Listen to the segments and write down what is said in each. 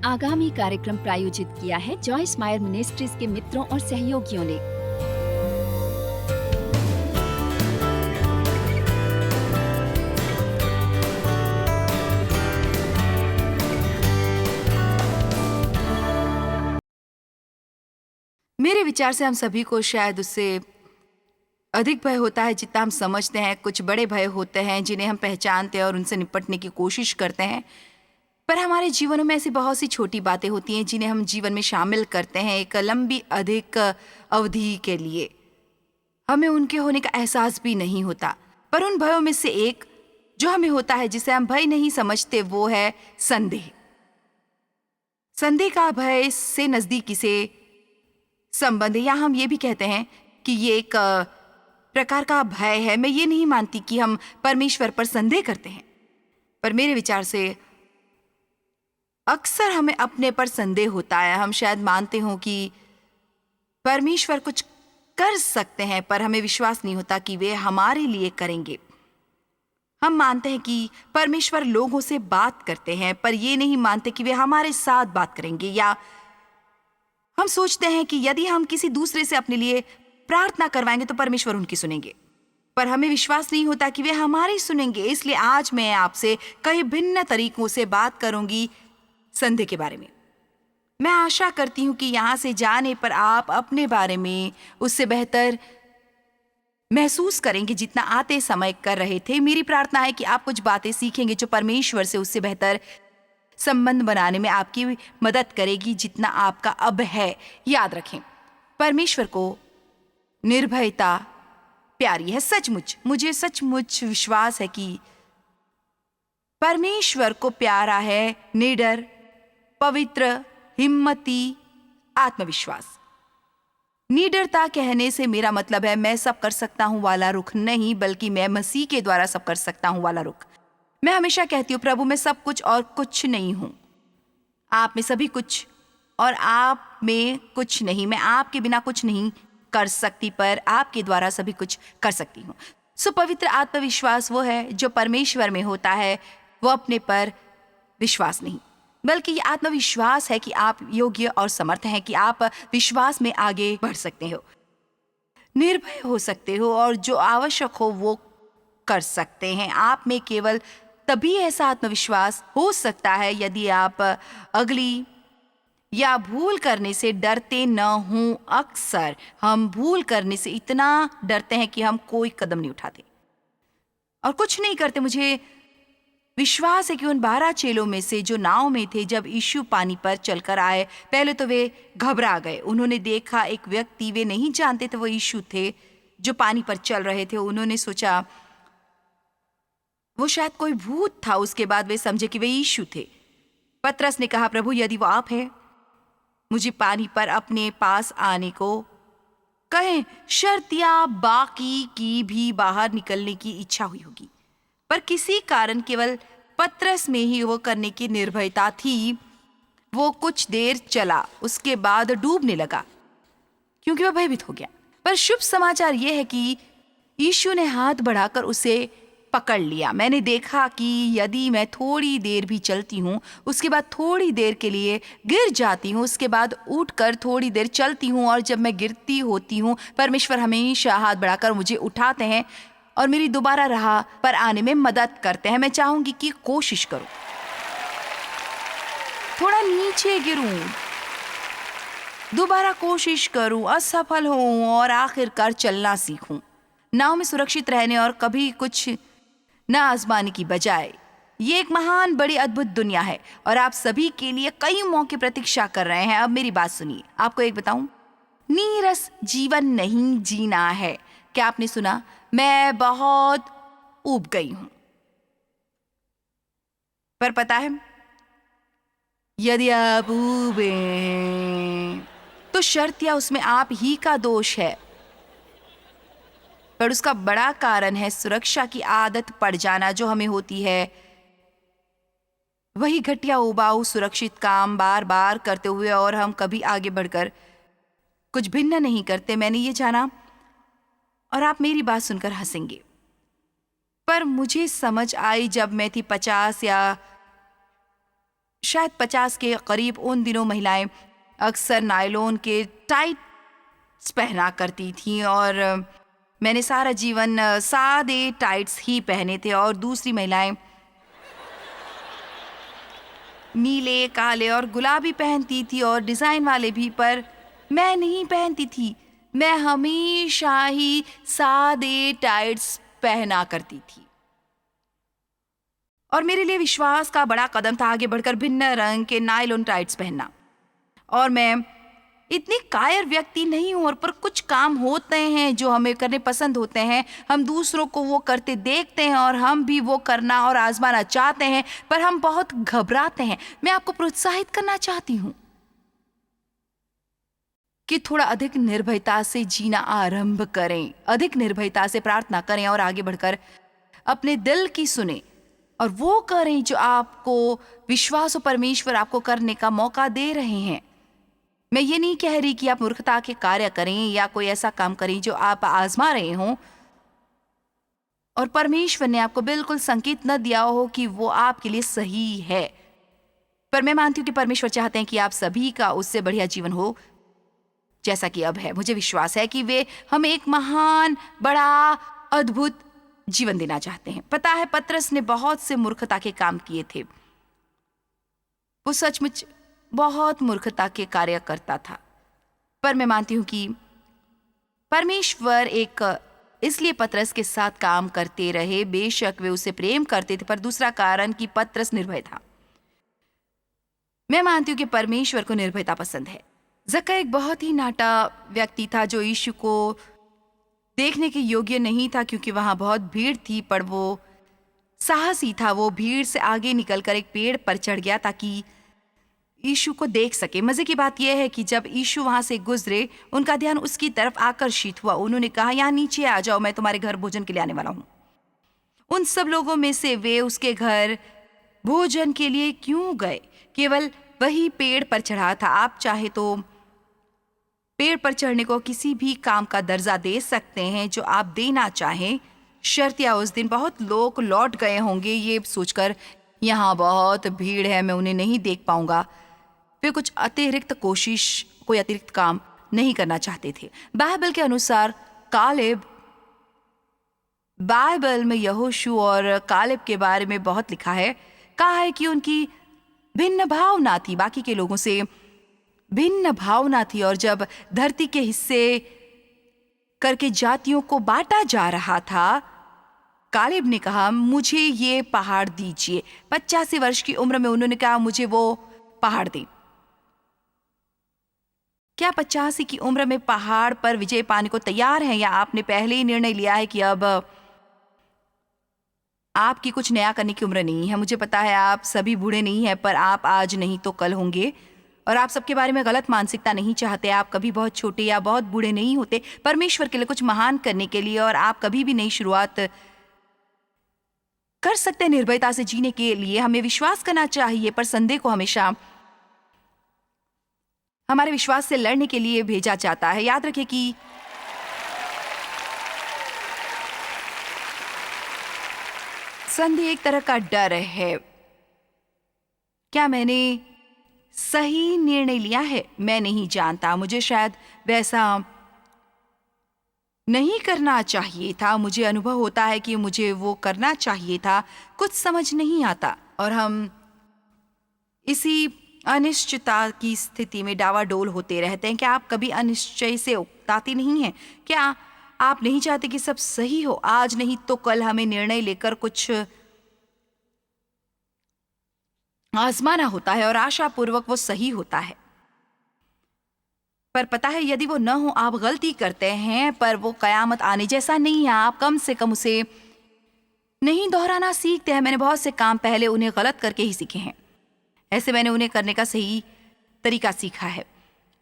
आगामी कार्यक्रम प्रायोजित किया है जॉयस मायर मिनिस्ट्रीज के मित्रों और सहयोगियों ने। मेरे विचार से हम सभी को शायद उससे अधिक भय होता है जितना हम समझते हैं। कुछ बड़े भय होते हैं जिन्हें हम पहचानते हैं और उनसे निपटने की कोशिश करते हैं, पर हमारे जीवनों में ऐसी बहुत सी छोटी बातें होती हैं जिन्हें हम जीवन में शामिल करते हैं एक लंबी अधिक अवधि के लिए। हमें उनके होने का एहसास भी नहीं होता, पर उन भयों में से एक जो हमें होता है जिसे हम भय नहीं समझते वो है संदेह। संदेह का भय से नजदीकी से संबंध है, या हम ये भी कहते हैं कि ये एक प्रकार का भय है। मैं ये नहीं मानती कि हम परमेश्वर पर संदेह करते हैं, पर मेरे विचार से अक्सर हमें अपने पर संदेह होता है। हम शायद मानते हो कि परमेश्वर कुछ कर सकते हैं, पर हमें विश्वास नहीं होता कि वे हमारे लिए करेंगे। हम मानते हैं कि परमेश्वर लोगों से बात करते हैं, पर ये नहीं मानते कि वे हमारे साथ बात करेंगे। या हम सोचते हैं कि यदि हम किसी दूसरे से अपने लिए प्रार्थना करवाएंगे तो परमेश्वर उनकी सुनेंगे, पर हमें विश्वास नहीं होता कि वे हमारी सुनेंगे। इसलिए आज मैं आपसे कई भिन्न तरीकों से बात करूंगी संदेह के बारे में। मैं आशा करती हूँ कि यहाँ से जाने पर आप अपने बारे में उससे बेहतर महसूस करेंगे जितना आते समय कर रहे थे। मेरी प्रार्थना है कि आप कुछ बातें सीखेंगे जो परमेश्वर से उससे बेहतर संबंध बनाने में आपकी मदद करेगी जितना आपका अब है। याद रखें, परमेश्वर को निर्भयता प्यारी है। सचमुच मुझे सचमुच विश्वास है कि परमेश्वर को प्यारा है निडर, पवित्र, हिम्मती, आत्मविश्वास। निडरता कहने से मेरा मतलब है मैं सब कर सकता हूं वाला रुख नहीं, बल्कि मैं मसीह के द्वारा सब कर सकता हूं वाला रुख। मैं हमेशा कहती हूँ, प्रभु मैं सब कुछ और कुछ नहीं हूं, आप में सभी कुछ और आप में कुछ नहीं। मैं आपके बिना कुछ नहीं कर सकती, पर आपके द्वारा सभी कुछ कर सकती हूँ। सो पवित्र आत्मविश्वास वो है जो परमेश्वर में होता है। वो अपने पर विश्वास नहीं, बल्कि ये आत्मविश्वास है कि आप योग्य और समर्थ हैं, कि आप विश्वास में आगे बढ़ सकते हो, निर्भय हो सकते हो और जो आवश्यक हो वो कर सकते हैं। आप में केवल तभी ऐसा आत्मविश्वास हो सकता है यदि आप अगली या भूल करने से डरते न हों। अक्सर हम भूल करने से इतना डरते हैं कि हम कोई कदम नहीं उठाते और कुछ नहीं करते। मुझे विश्वास है कि उन 12 चेलों में से जो नाव में थे, जब यीशु पानी पर चलकर आए, पहले तो वे घबरा गए। उन्होंने देखा एक व्यक्ति, वे नहीं जानते थे वो यीशु थे जो पानी पर चल रहे थे। उन्होंने सोचा वो शायद कोई भूत था। उसके बाद वे समझे कि वे यीशु थे। पतरस ने कहा, प्रभु यदि वो आप हैं, मुझे पानी पर अपने पास आने को कहें। शर्त या बाकी की भी बाहर निकलने की इच्छा हुई होगी, पर किसी कारण केवल पतरस में ही वो करने की निर्भयता थी। वो कुछ देर चला, उसके बाद डूबने लगा क्योंकि वह भयभीत हो गया। पर शुभ समाचार यह है कि यीशु ने हाथ बढ़ाकर उसे पकड़ लिया। मैंने देखा कि यदि मैं थोड़ी देर भी चलती हूँ, उसके बाद थोड़ी देर के लिए गिर जाती हूँ, उसके बाद उठकर थोड़ी देर चलती हूँ, और जब मैं गिरती होती हूँ परमेश्वर हमेशा हाथ बढ़ाकर मुझे उठाते हैं और मेरी दोबारा राह पर आने में मदद करते हैं। मैं चाहूंगी कि कोशिश करूं, थोड़ा नीचे गिरूं, दोबारा कोशिश करूं, असफल होऊं और आखिरकार चलना सीखूं। नाव में सुरक्षित रहने और कभी कुछ न आजमाने की बजाय ये एक महान बड़ी अद्भुत दुनिया है और आप सभी के लिए कई मौके प्रतीक्षा कर रहे हैं। अब मेरी बात सुनिए, आपको एक बताऊं, नीरस जीवन नहीं जीना है। क्या आपने सुना? मैं बहुत ऊब गई हूं, पर पता है यदि आप ऊबे तो शर्त या उसमें आप ही का दोष है, पर उसका बड़ा कारण है सुरक्षा की आदत पड़ जाना जो हमें होती है। वही घटिया उबाऊ सुरक्षित काम बार बार करते हुए और हम कभी आगे बढ़कर कुछ भिन्न नहीं करते। मैंने ये जाना, और आप मेरी बात सुनकर हंसेंगे, पर मुझे समझ आई जब मैं थी 50 या शायद 50 के करीब। उन दिनों महिलाएं अक्सर नायलॉन के टाइट्स पहना करती थीं और मैंने सारा जीवन सादे टाइट्स ही पहने थे। और दूसरी महिलाएं नीले, काले और गुलाबी पहनती थी और डिज़ाइन वाले भी, पर मैं नहीं पहनती थी। मैं हमेशा ही सादे टाइट्स पहना करती थी। और मेरे लिए विश्वास का बड़ा कदम था आगे बढ़कर भिन्न रंग के नायलॉन टाइट्स पहनना। और मैं इतनी कायर व्यक्ति नहीं हूं, और पर कुछ काम होते हैं जो हमें करने पसंद होते हैं। हम दूसरों को वो करते देखते हैं और हम भी वो करना और आजमाना चाहते हैं, पर हम बहुत घबराते हैं। मैं आपको प्रोत्साहित करना चाहती हूं कि थोड़ा अधिक निर्भयता से जीना आरंभ करें, अधिक निर्भयता से प्रार्थना करें और आगे बढ़कर अपने दिल की सुने और वो करें जो आपको विश्वास और परमेश्वर आपको करने का मौका दे रहे हैं। मैं ये नहीं कह रही कि आप मूर्खता के कार्य करें या कोई ऐसा काम करें जो आप आजमा रहे हों और परमेश्वर ने आपको बिल्कुल संकेत न दिया हो कि वो आपके लिए सही है। पर मैं मानती हूँ कि परमेश्वर चाहते हैं कि आप सभी का उससे बढ़िया जीवन हो जैसा कि अब है। मुझे विश्वास है कि वे हमें एक महान, बड़ा, अद्भुत जीवन देना चाहते हैं। पता है, पतरस ने बहुत से मूर्खता के काम किए थे। वो सचमुच बहुत मूर्खता के कार्य करता था, पर मैं मानती हूं कि परमेश्वर इसलिए पतरस के साथ काम करते रहे। बेशक वे उसे प्रेम करते थे, पर दूसरा कारण कि पतरस निर्भय था। मैं मानती हूं कि परमेश्वर को निर्भयता पसंद है। जक्का एक बहुत ही नाटा व्यक्ति था जो यीशु को देखने के योग्य नहीं था क्योंकि वहां बहुत भीड़ थी, पर वो साहसी था। वो भीड़ से आगे निकलकर एक पेड़ पर चढ़ गया ताकि यीशु को देख सके। मजे की बात यह है कि जब यीशु वहां से गुजरे, उनका ध्यान उसकी तरफ आकर्षित हुआ। उन्होंने कहा, यहाँ नीचे आ जाओ, मैं तुम्हारे घर भोजन के लिए आने वाला हूं। उन सब लोगों में से वे उसके घर भोजन के लिए क्यों गए? केवल वही पेड़ पर चढ़ा था। आप चाहे तो पेड़ पर चढ़ने को किसी भी काम का दर्जा दे सकते हैं जो आप देना चाहें। शर्तिया उस दिन बहुत लोग लौट गए होंगे ये सोचकर, यहाँ बहुत भीड़ है, मैं उन्हें नहीं देख पाऊंगा। वे कुछ कोई अतिरिक्त काम नहीं करना चाहते थे। बाइबल के अनुसार बाइबल में यहोशू और कालेब के बारे में बहुत लिखा है। कहा है कि उनकी भिन्न भावना थी, बाकी के लोगों से भिन्न भावना थी। और जब धरती के हिस्से करके जातियों को बांटा जा रहा था, कालेब ने कहा, मुझे ये पहाड़ दीजिए। 85 वर्ष की उम्र में उन्होंने कहा, मुझे वो पहाड़ दे। क्या 85 की उम्र में पहाड़ पर विजय पाने को तैयार हैं, या आपने पहले ही निर्णय लिया है कि अब आपकी कुछ नया करने की उम्र नहीं है? मुझे पता है आप सभी बूढ़े नहीं हैं, पर आप आज नहीं तो कल होंगे। और आप सबके बारे में गलत मानसिकता नहीं चाहते। आप कभी बहुत छोटे या बहुत बूढ़े नहीं होते परमेश्वर के लिए कुछ महान करने के लिए, और आप कभी भी नई शुरुआत कर सकते हैं। निर्भयता से जीने के लिए हमें विश्वास करना चाहिए, पर संदेह को हमेशा हमारे विश्वास से लड़ने के लिए भेजा जाता है। याद रखें कि संदेह एक तरह का डर है। क्या मैंने सही निर्णय लिया है? मैं नहीं जानता। मुझे शायद वैसा नहीं करना चाहिए था। मुझे अनुभव होता है कि मुझे वो करना चाहिए था। कुछ समझ नहीं आता और हम इसी अनिश्चितता की स्थिति में डावाडोल होते रहते हैं। क्या आप कभी अनिश्चय से उकताते नहीं हैं? क्या आप नहीं चाहते कि सब सही हो? आज नहीं तो कल हमें निर्णय लेकर कुछ आजमाना होता है और आशापूर्वक वो सही होता है। पर पता है, यदि वो न हो, आप गलती करते हैं, पर वो कयामत आने जैसा नहीं है। आप कम से कम उसे नहीं दोहराना सीखते हैं। मैंने बहुत से काम पहले उन्हें गलत करके ही सीखे हैं। ऐसे मैंने उन्हें करने का सही तरीका सीखा है।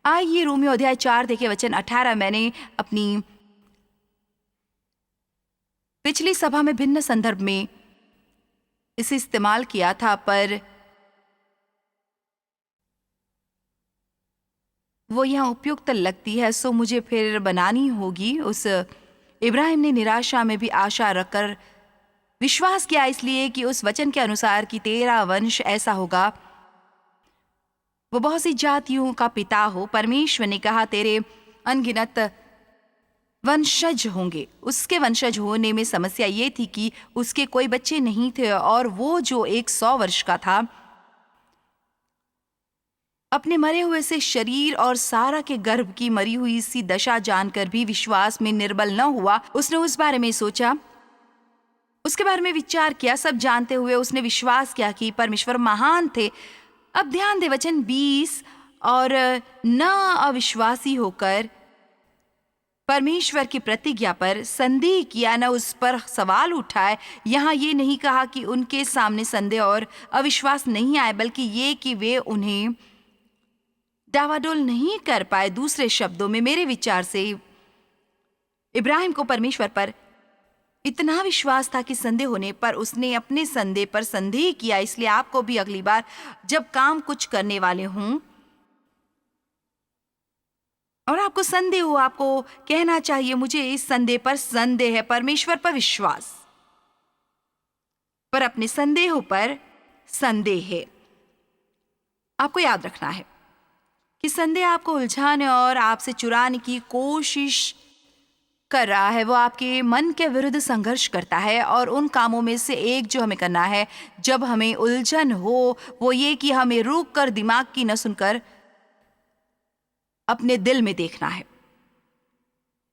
आइए रोमियो अध्याय 4 देखें वचन 18। मैंने अपनी पिछली सभा में भिन्न संदर्भ में इसे इस्तेमाल किया था, पर वो यहाँ उपयुक्त लगती है, सो मुझे फिर बनानी होगी। उस इब्राहिम ने निराशा में भी आशा रखकर विश्वास किया, इसलिए कि उस वचन के अनुसार कि तेरा वंश ऐसा होगा वो बहुत सी जातियों का पिता हो। परमेश्वर ने कहा तेरे अनगिनत वंशज होंगे। उसके वंशज होने में समस्या ये थी कि उसके कोई बच्चे नहीं थे और वो जो 100 वर्ष का था अपने मरे हुए से शरीर और सारा के गर्भ की मरी हुई सी दशा जानकर भी विश्वास में निर्बल न हुआ। उसने उस बारे में सोचा, उसके बारे में विचार किया। सब जानते हुए उसने विश्वास किया कि परमेश्वर महान थे। अब ध्यान दे वचन 20, और न अविश्वासी होकर परमेश्वर की प्रतिज्ञा पर संदेह किया, न उस पर सवाल उठाए। यहाँ ये नहीं कहा कि उनके सामने संदेह और अविश्वास नहीं आए, बल्कि ये कि वे उन्हें डावाडोल नहीं कर पाए। दूसरे शब्दों में मेरे विचार से इब्राहिम को परमेश्वर पर इतना विश्वास था कि संदेह होने पर उसने अपने संदेह पर संदेह किया। इसलिए आपको भी अगली बार जब काम कुछ करने वाले हों और आपको संदेह हो, आपको कहना चाहिए मुझे इस संदेह पर संदेह है, परमेश्वर पर विश्वास, पर अपने संदेहों पर संदेह है। आपको याद रखना है कि संदेह आपको उलझाने और आपसे चुराने की कोशिश कर रहा है। वो आपके मन के विरुद्ध संघर्ष करता है। और उन कामों में से एक जो हमें करना है जब हमें उलझन हो, वो ये कि हमें रुक कर दिमाग की न सुनकर अपने दिल में देखना है।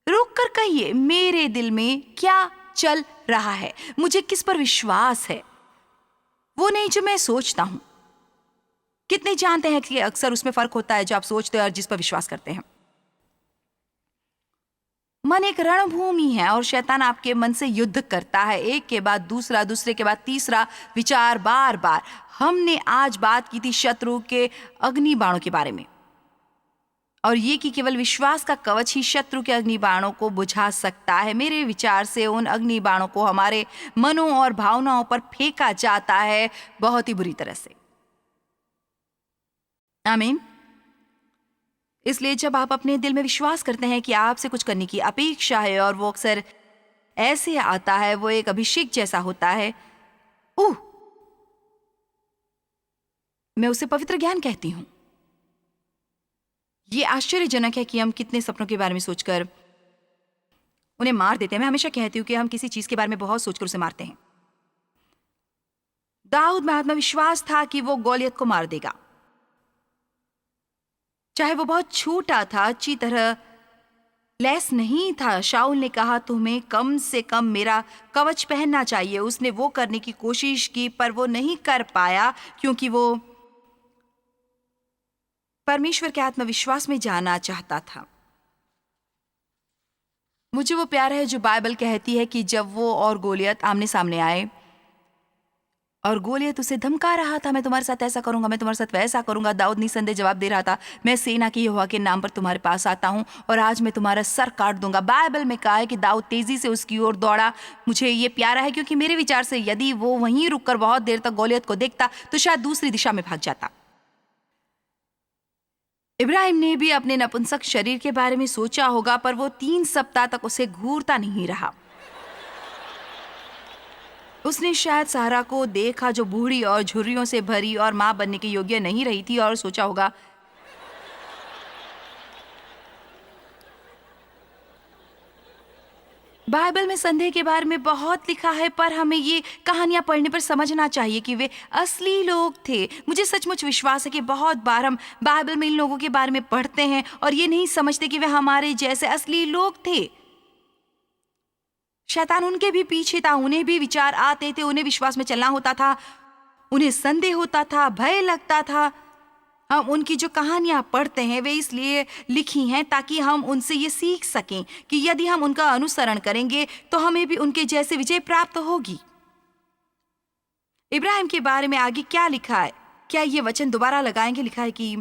रुक कर कहिए, मेरे दिल में क्या चल रहा है, मुझे किस पर विश्वास है, वो नहीं जो मैं सोचता हूं। कितने जानते हैं कि अक्सर उसमें फर्क होता है जो आप सोचते हैं और जिस पर विश्वास करते हैं। मन एक रणभूमि है और शैतान आपके मन से युद्ध करता है, एक के बाद दूसरा, दूसरे के बाद तीसरा विचार, बार बार। हमने आज बात की थी शत्रु के अग्नि बाणों के बारे में, और ये कि केवल विश्वास का कवच ही शत्रु के अग्नि बाणों को बुझा सकता है। मेरे विचार से उन अग्नि बाणों को हमारे मनों और भावनाओं पर फेंका जाता है बहुत ही बुरी तरह से। आमीन। इसलिए जब आप अपने दिल में विश्वास करते हैं कि आपसे कुछ करने की अपेक्षा है और वो अक्सर ऐसे आता है, वो एक अभिषेक जैसा होता है। मैं उसे पवित्र ज्ञान कहती हूं। ये आश्चर्यजनक है कि हम कितने सपनों के बारे में सोचकर उन्हें मार देते हैं। मैं हमेशा कहती हूं कि हम किसी चीज के बारे में बहुत सोचकर उसे मारते हैं। दाऊद में आत्मविश्वास था कि वो गोलियत को मार देगा, चाहे वो बहुत छोटा था, अच्छी तरह लैस नहीं था। शाऊल ने कहा तुम्हें कम से कम मेरा कवच पहनना चाहिए। उसने वो करने की कोशिश की पर वो नहीं कर पाया क्योंकि वो परमेश्वर के आत्मविश्वास में जाना चाहता था। मुझे वो प्यार है जो बाइबल कहती है कि जब वो और गोलियत आमने सामने आए और गोलियत उसे धमका रहा था, मैं तुम्हारे साथ ऐसा करूंगा, मैं तुम्हारे साथ वैसा करूंगा। दाऊद निसंदेह जवाब दे रहा था, मैं सेना के यहोवा के नाम पर तुम्हारे पास आता हूं और आज मैं तुम्हारा सर काट दूंगा। बाइबल में कहा है कि दाऊद तेजी से उसकी ओर दौड़ा। मुझे ये प्यारा है क्योंकि मेरे विचार से यदि वो वहीं रुककर बहुत देर तक गोलियत को देखता तो शायद दूसरी दिशा में भाग जाता। इब्राहिम ने भी अपने नपुंसक शरीर के बारे में सोचा होगा, पर वो 3 सप्ताह तक उसे घूरता नहीं रहा। उसने शायद सारा को देखा जो बूढ़ी और झुर्रियों से भरी और मां बनने के योग्य नहीं रही थी, और सोचा होगा बाइबल में संदेह के बारे में बहुत लिखा है, पर हमें ये कहानियां पढ़ने पर समझना चाहिए कि वे असली लोग थे। मुझे सचमुच विश्वास है कि बहुत बार हम बाइबल में इन लोगों के बारे में पढ़ते हैं और ये नहीं समझते कि वे हमारे जैसे असली लोग थे। शैतान उनके भी पीछे था, उन्हें भी विचार आते थे, उन्हें विश्वास में चलना होता था, उन्हें संदेह होता था, भय लगता था। हम उनकी जो कहानियां पढ़ते हैं वे इसलिए लिखी हैं ताकि हम उनसे ये सीख सकें कि यदि हम उनका अनुसरण करेंगे तो हमें भी उनके जैसे विजय प्राप्त होगी। इब्राहिम के बारे में आगे क्या लिखा है? क्या ये वचन दोबारा लगाएंगे? लिखा है कि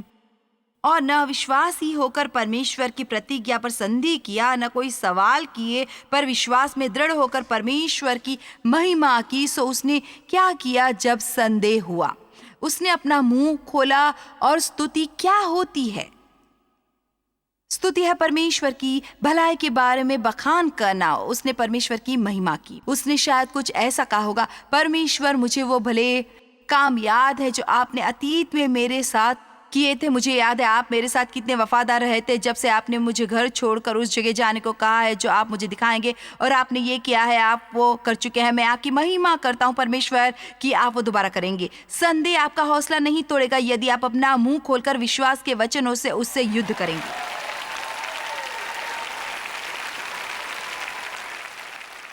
और न विश्वासी होकर परमेश्वर की प्रतिज्ञा पर संधि किया, न कोई सवाल किए, पर विश्वास में दृढ़ होकर परमेश्वर की महिमा की। सो उसने क्या किया जब संदेह हुआ? उसने अपना मुंह खोला। और स्तुति क्या होती है? स्तुति है परमेश्वर की भलाई के बारे में बखान करना। उसने परमेश्वर की महिमा की। उसने शायद कुछ ऐसा कहा होगा, परमेश्वर मुझे वो भले काम याद है जो आपने अतीत में मेरे साथ किए थे। मुझे याद है आप मेरे साथ कितने वफादार रहे थे जब से आपने मुझे घर छोड़कर उस जगह जाने को कहा है जो आप मुझे दिखाएंगे, और आपने ये किया है, आप वो कर चुके हैं। मैं आपकी महिमा करता हूँ परमेश्वर कि आप वो दोबारा करेंगे। संदेह आपका हौसला नहीं तोड़ेगा यदि आप अपना मुंह खोलकर विश्वास के वचनों से उससे युद्ध करेंगे।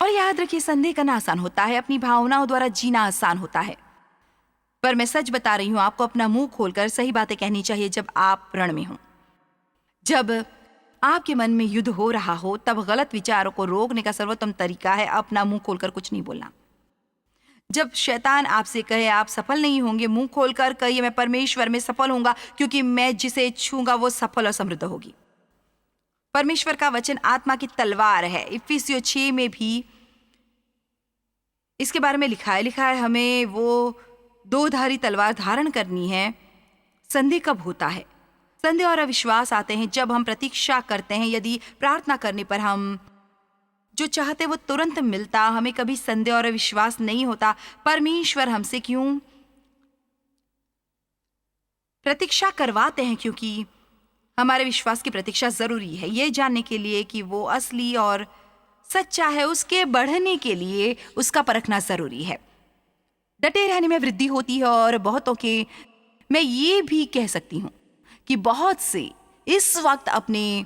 और याद रखिए, संदेह करना आसान होता है, अपनी भावनाओं द्वारा जीना आसान होता है। पर मैं सच बता रही हूं, आपको अपना मुंह खोलकर सही बातें कहनी चाहिए जब आप रण में हों। जब आपके मन में युद्ध हो रहा हो तब गलत विचारों को रोकने का सर्वोत्तम तरीका है अपना मुंह खोलकर कुछ नहीं बोलना। जब शैतान आपसे कहे आप सफल नहीं होंगे, मुंह खोलकर कहिए मैं परमेश्वर में सफल होऊंगा, क्योंकि मैं जिसे छूंगा वो सफल और समृद्ध होगी। परमेश्वर का वचन आत्मा की तलवार है। इफिसियों 6 में भी इसके बारे में लिखा है हमें वो 2-धारी तलवार धारण करनी है। संदेह कब होता है? संदेह और अविश्वास आते हैं जब हम प्रतीक्षा करते हैं। यदि प्रार्थना करने पर हम जो चाहते वो तुरंत मिलता, हमें कभी संदेह और अविश्वास नहीं होता। परमेश्वर हमसे क्यों प्रतीक्षा करवाते हैं? क्योंकि हमारे विश्वास की प्रतीक्षा जरूरी है, ये जानने के लिए कि वो असली और सच्चा है। उसके बढ़ने के लिए उसका परखना जरूरी है। डटे रहने में वृद्धि होती है, और बहुतों के, मैं ये भी कह सकती हूं कि बहुत से इस वक्त अपने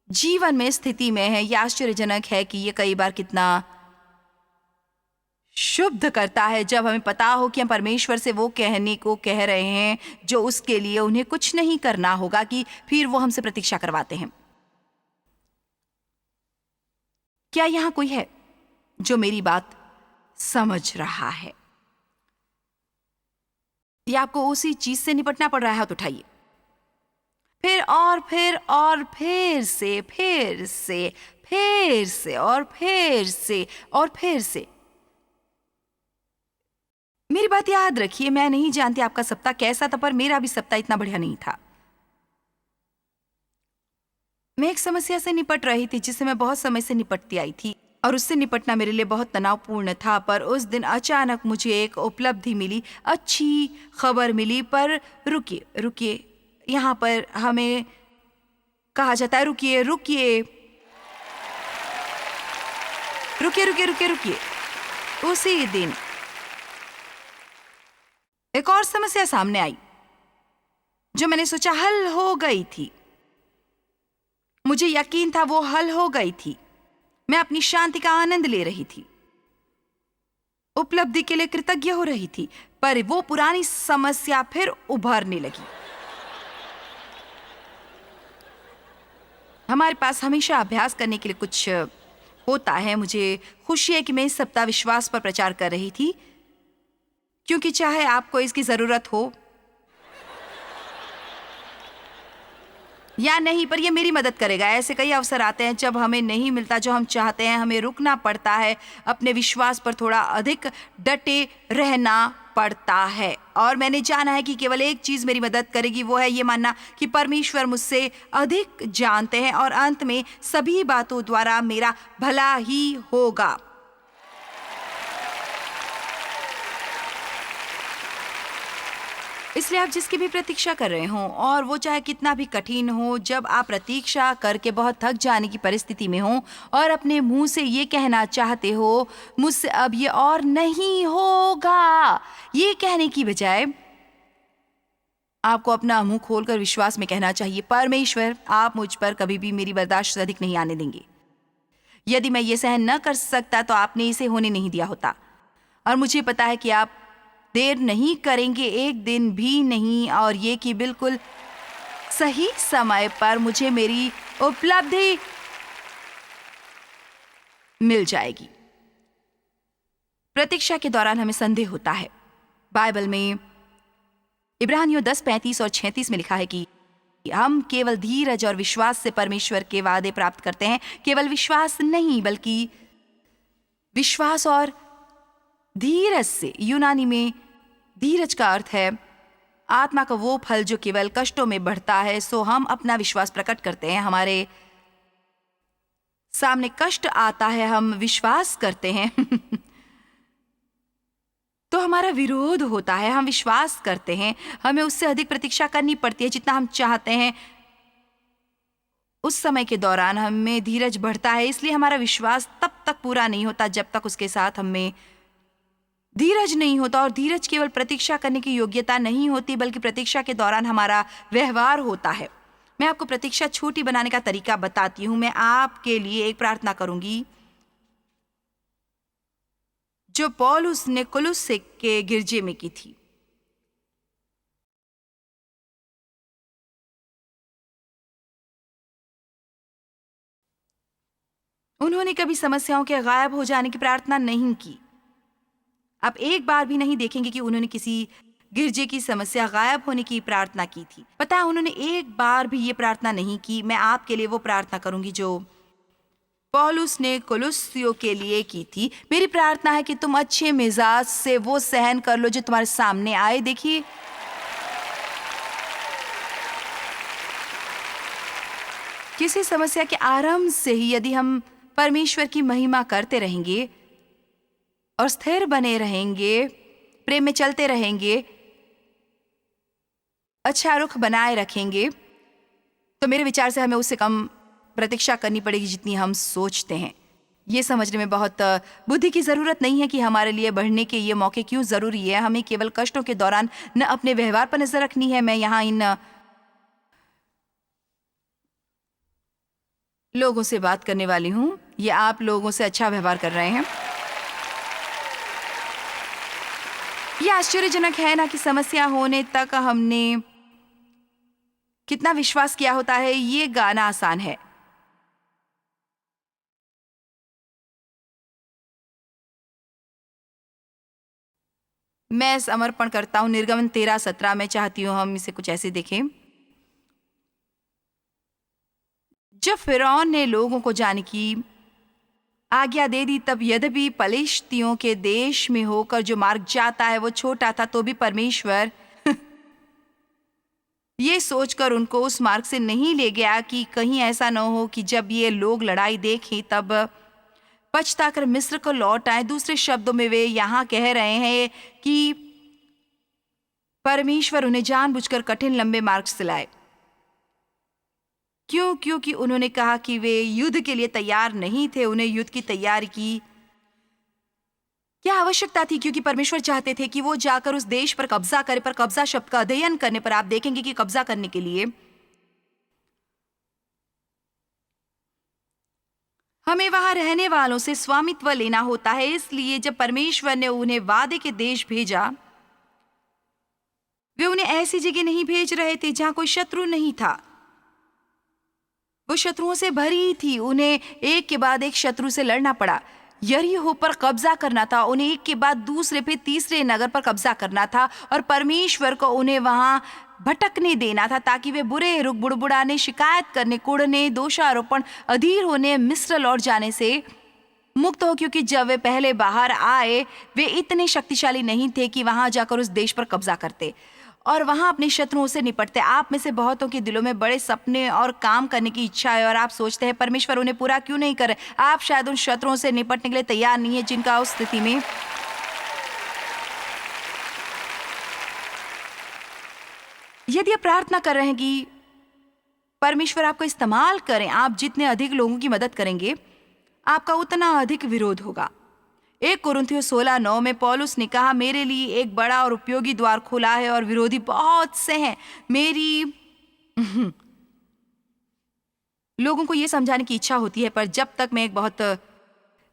जीवन में स्थिति में है। यह आश्चर्यजनक है कि ये कई बार कितना शुद्ध करता है जब हमें पता हो कि हम परमेश्वर से वो कहने को कह रहे हैं जो उसके लिए उन्हें कुछ नहीं करना होगा, कि फिर वो हमसे प्रतीक्षा करवाते हैं। क्या यहां कोई है जो मेरी बात समझ रहा है? या आपको उसी चीज से निपटना पड़ रहा है? तो उठाइए, फिर और फिर और फिर से, फिर से, फिर से और फिर से और फिर से। मेरी बात याद रखिए, मैं नहीं जानती आपका सप्ताह कैसा था, पर मेरा भी सप्ताह इतना बढ़िया नहीं था। मैं एक समस्या से निपट रही थी जिससे मैं बहुत समय से निपटती आई थी, और उससे निपटना मेरे लिए बहुत तनावपूर्ण था। पर उस दिन अचानक मुझे एक उपलब्धि मिली, अच्छी खबर मिली। पर रुकिए रुकिए, यहाँ पर हमें कहा जाता है रुकिए रुकिए रुकिए रुकिए रुकिए रुकिए। उसी दिन एक और समस्या सामने आई जो मैंने सोचा हल हो गई थी। मुझे यकीन था वो हल हो गई थी। मैं अपनी शांति का आनंद ले रही थी, उपलब्धि के लिए कृतज्ञ हो रही थी, पर वो पुरानी समस्या फिर उभरने लगी। हमारे पास हमेशा अभ्यास करने के लिए कुछ होता है। मुझे खुशी है कि मैं इस सप्ताह विश्वास पर प्रचार कर रही थी, क्योंकि चाहे आपको इसकी जरूरत हो या नहीं, पर यह मेरी मदद करेगा। ऐसे कई अवसर आते हैं जब हमें नहीं मिलता जो हम चाहते हैं, हमें रुकना पड़ता है, अपने विश्वास पर थोड़ा अधिक डटे रहना पड़ता है। और मैंने जाना है कि केवल एक चीज मेरी मदद करेगी, वो है ये मानना कि परमेश्वर मुझसे अधिक जानते हैं और अंत में सभी बातों द्वारा मेरा भला ही होगा। इसलिए आप जिसकी भी प्रतीक्षा कर रहे हो, और वो चाहे कितना भी कठिन हो, जब आप प्रतीक्षा करके बहुत थक जाने की परिस्थिति में हो और अपने मुंह से ये कहना चाहते हो मुझसे अब ये और नहीं होगा, ये कहने की बजाय आपको अपना मुंह खोलकर विश्वास में कहना चाहिए, परमेश्वर आप मुझ पर कभी भी मेरी बर्दाश्त से अधिक नहीं आने देंगे। यदि मैं ये सहन न कर सकता तो आपने इसे होने नहीं दिया होता, और मुझे पता है कि आप देर नहीं करेंगे, एक दिन भी नहीं, और ये कि बिल्कुल सही समय पर मुझे मेरी उपलब्धि मिल जाएगी। प्रतीक्षा के दौरान हमें संदेह होता है। बाइबल में इब्रानियों 10:35 और 36 में लिखा है कि हम केवल धीरज और विश्वास से परमेश्वर के वादे प्राप्त करते हैं। केवल विश्वास नहीं, बल्कि विश्वास और धीरज से। यूनानी में धीरज का अर्थ है आत्मा का वो फल जो केवल कष्टों में बढ़ता है। सो हम अपना विश्वास प्रकट करते हैं, हमारे सामने कष्ट आता है, हम विश्वास करते हैं तो हमारा विरोध होता है। हम विश्वास करते हैं, हमें उससे अधिक प्रतीक्षा करनी पड़ती है जितना हम चाहते हैं। उस समय के दौरान हमें धीरज बढ़ता है, इसलिए हमारा विश्वास तब तक पूरा नहीं होता जब तक उसके साथ हमें धीरज नहीं होता। और धीरज केवल प्रतीक्षा करने की योग्यता नहीं होती, बल्कि प्रतीक्षा के दौरान हमारा व्यवहार होता है। मैं आपको प्रतीक्षा छोटी बनाने का तरीका बताती हूँ। मैं आपके लिए एक प्रार्थना करूंगी जो पौलुस ने कुलुस्से के गिरजे में की थी। उन्होंने कभी समस्याओं के गायब हो जाने की प्रार्थना नहीं की। आप एक बार भी नहीं देखेंगे कि उन्होंने किसी गिरजे की समस्या गायब होने की प्रार्थना की थी। पता है, उन्होंने एक बार भी ये प्रार्थना नहीं की। मैं आपके लिए वो प्रार्थना करूंगी जो पौलुस ने कुलुस्सियों के लिए की थी। मेरी प्रार्थना है कि तुम अच्छे मिजाज से वो सहन कर लो जो तुम्हारे सामने आए। देखिए, किसी समस्या के आरंभ से ही यदि हम परमेश्वर की महिमा करते रहेंगे और स्थिर बने रहेंगे, प्रेम में चलते रहेंगे, अच्छा रुख बनाए रखेंगे, तो मेरे विचार से हमें उससे कम प्रतीक्षा करनी पड़ेगी जितनी हम सोचते हैं। ये समझने में बहुत बुद्धि की जरूरत नहीं है कि हमारे लिए बढ़ने के ये मौके क्यों जरूरी है। हमें केवल कष्टों के दौरान न अपने व्यवहार पर नजर रखनी है। मैं यहाँ इन लोगों से बात करने वाली हूँ। ये आप लोगों से अच्छा व्यवहार कर रहे हैं। ये आश्चर्यजनक है ना कि समस्या होने तक हमने कितना विश्वास किया होता है। ये गाना आसान है। मैं समर्पण करता हूँ। निर्गमन 13:17 में चाहती हूँ हम इसे कुछ ऐसे देखें। जब फिरौन ने लोगों को जाने की आज्ञा दे दी, तब यद्यपि पलिश्तियों के देश में होकर जो मार्ग जाता है वो छोटा था, तो भी परमेश्वर ये सोचकर उनको उस मार्ग से नहीं ले गया कि कहीं ऐसा न हो कि जब ये लोग लड़ाई देखें तब पछताकर मिस्र को लौट आए। दूसरे शब्दों में वे यहाँ कह रहे हैं कि परमेश्वर उन्हें जानबूझकर कठिन लंबे मार्ग से लाए। क्यों? क्योंकि उन्होंने कहा कि वे युद्ध के लिए तैयार नहीं थे। उन्हें युद्ध की तैयारी की क्या आवश्यकता थी? क्योंकि परमेश्वर चाहते थे कि वो जाकर उस देश पर कब्जा करे। पर कब्जा शब्द का अध्ययन करने पर आप देखेंगे कि कब्जा करने के लिए हमें वहां रहने वालों से स्वामित्व लेना होता है। इसलिए जब परमेश्वर ने उन्हें वादे के देश भेजा, वे उन्हें ऐसी जगह नहीं भेज रहे थे जहां कोई शत्रु नहीं था। वो शत्रुओं से भरी थी। उन्हें एक के बाद एक शत्रु से लड़ना पड़ा। यरीहो पर कब्जा करना था। उन्हें एक के बाद दूसरे फिर तीसरे नगर पर कब्जा करना था और परमेश्वर को उन्हें वहां भटकने देना था ताकि वे बुरे रुख बुड़बुड़ाने, शिकायत करने, कुड़ने, दोषारोपण, अधीर होने, मिस्र लौट जाने से मुक्त हो। क्योंकि जब वे पहले बाहर आए वे इतने शक्तिशाली नहीं थे कि वहां जाकर उस देश पर कब्जा करते और वहां अपने शत्रुओं से निपटते। आप में से बहुतों के दिलों में बड़े सपने और काम करने की इच्छा है और आप सोचते हैं परमेश्वर उन्हें पूरा क्यों नहीं करे। आप शायद उन शत्रुओं से निपटने के लिए तैयार नहीं है जिनका उस स्थिति में यदि आप प्रार्थना कर रहे हैं कि परमेश्वर आपको इस्तेमाल करें, आप जितने अधिक लोगों की मदद करेंगे आपका उतना अधिक विरोध होगा। 1 कुरिन्थियों 16:9 में पौलुस ने कहा, मेरे लिए एक बड़ा और उपयोगी द्वार खुला है और विरोधी बहुत से हैं। मेरी लोगों को यह समझाने की इच्छा होती है, पर जब तक मैं एक बहुत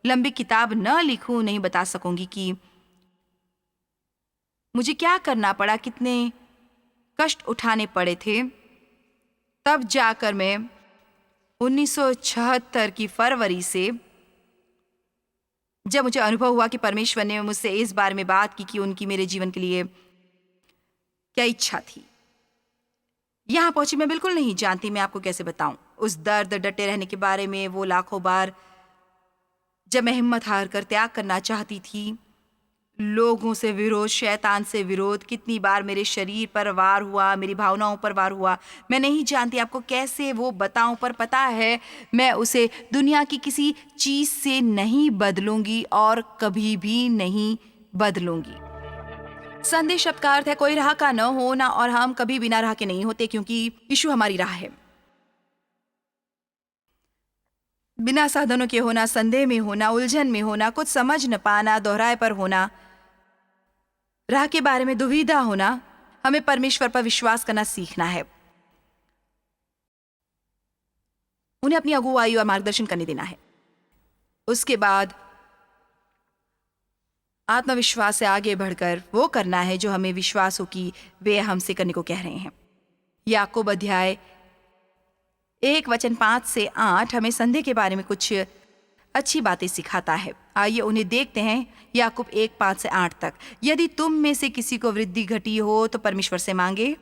लंबी किताब न लिखूं नहीं बता सकूंगी कि मुझे क्या करना पड़ा, कितने कष्ट उठाने पड़े थे। तब जाकर मैं 1976 की फरवरी से, जब मुझे अनुभव हुआ कि परमेश्वर ने मुझसे इस बारे में बात की कि उनकी मेरे जीवन के लिए क्या इच्छा थी। यहां पहुंची मैं बिल्कुल नहीं जानती, मैं आपको कैसे बताऊं उस दर्द डटे रहने के बारे में। वो लाखों बार जब मैं हिम्मत हार कर त्याग करना चाहती थी, लोगों से विरोध, शैतान से विरोध कितनी बार मेरे शरीर पर वार हुआ, मेरी भावनाओं पर वार हुआ। मैं नहीं जानती आपको कैसे वो बताऊं, पर पता है मैं उसे दुनिया की किसी चीज से नहीं बदलूंगी और कभी भी नहीं बदलूंगी। संदेह शब्द का अर्थ है कोई राह का न होना, और हम कभी बिना राह के नहीं होते क्योंकि यीशु हमारी राह है। बिना साधनों के होना, संदेह में होना, उलझन में होना, कुछ समझ न पाना, दोहराए पर होना, राह के बारे में दुविधा होना, हमें परमेश्वर पर विश्वास करना सीखना है। उन्हें अपनी अगुवाई और मार्गदर्शन करने देना है। उसके बाद आत्मविश्वास से आगे बढ़कर वो करना है जो हमें विश्वास हो कि वे हमसे करने को कह रहे हैं। याकूब अध्याय 1:5-8 हमें संदेह के बारे में कुछ अच्छी बातें सिखाता है। आइए उन्हें देखते हैं। याकूब 1:5-8 तक। यदि तुम में से किसी को वृद्धि घटी हो तो परमेश्वर से मांगे,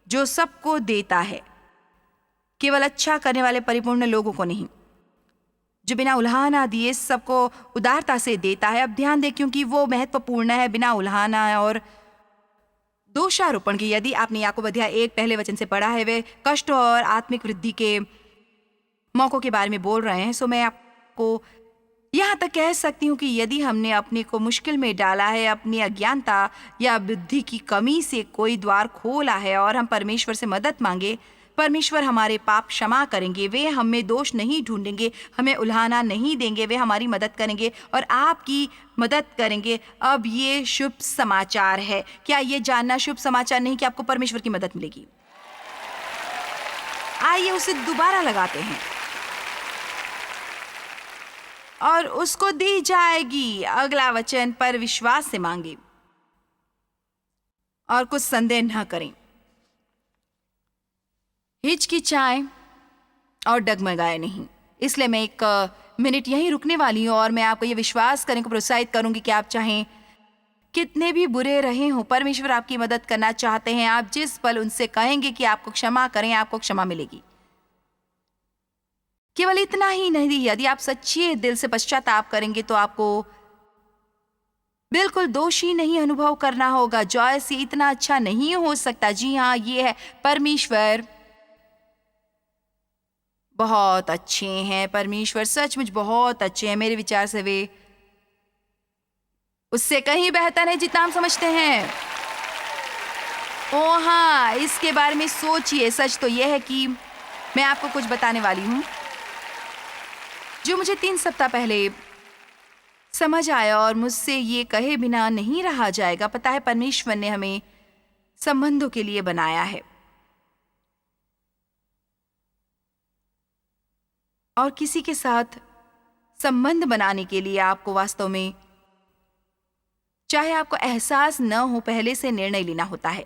जो सबको देता है, केवल अच्छा करने वाले परिपूर्ण लोगों को नहीं, जो बिना उल्हाना दिए सबको उदारता से देता है। अब ध्यान दें, क्योंकि वो महत्वपूर्ण है, बिना उल्हाना और दोषारोपण की। यदि आपने याकूब अध्याय 1 पहले वचन से पढ़ा है, वे कष्ट और आत्मिक वृद्धि के मौकों के बारे में बोल रहे हैं। सो मैं आपको यहाँ तक कह सकती हूँ कि यदि हमने अपने को मुश्किल में डाला है, अपनी अज्ञानता या बुद्धि की कमी से कोई द्वार खोला है और हम परमेश्वर से मदद मांगे, परमेश्वर हमारे पाप क्षमा करेंगे। वे हमें दोष नहीं ढूंढेंगे, हमें उल्हाना नहीं देंगे, वे हमारी मदद करेंगे और आपकी मदद करेंगे। अब ये शुभ समाचार है। क्या ये जानना शुभ समाचार नहीं कि आपको परमेश्वर की मदद मिलेगी? आइए उसे दोबारा लगाते हैं। और उसको दी जाएगी। अगला वचन, पर विश्वास से मांगे और कुछ संदेह न करें, हिचकिचाएं और डगमगाए नहीं। इसलिए मैं 1 मिनट यहीं रुकने वाली हूं और मैं आपको ये विश्वास करने को प्रोत्साहित करूंगी कि आप चाहें कितने भी बुरे रहे हों, परमेश्वर आपकी मदद करना चाहते हैं। आप जिस पल उनसे कहेंगे कि आपको क्षमा करें, आपको क्षमा मिलेगी। केवल इतना ही नहीं, यदि आप सच्चे दिल से पश्चाताप करेंगे तो आपको बिल्कुल दोषी नहीं अनुभव करना होगा। जॉयस, ये इतना अच्छा नहीं हो सकता। जी हाँ, ये है। परमेश्वर बहुत अच्छे हैं। परमेश्वर सचमुच बहुत अच्छे हैं। मेरे विचार से वे उससे कहीं बेहतर है जितना हम समझते हैं। ओ हाँ, इसके बारे में सोचिए। सच तो यह है कि मैं आपको कुछ बताने वाली हूं जो मुझे 3 सप्ताह पहले समझ आया और मुझसे ये कहे बिना नहीं रहा जाएगा। पता है, परमेश्वर ने हमें संबंधों के लिए बनाया है और किसी के साथ संबंध बनाने के लिए आपको वास्तव में, चाहे आपको एहसास न हो, पहले से निर्णय लेना होता है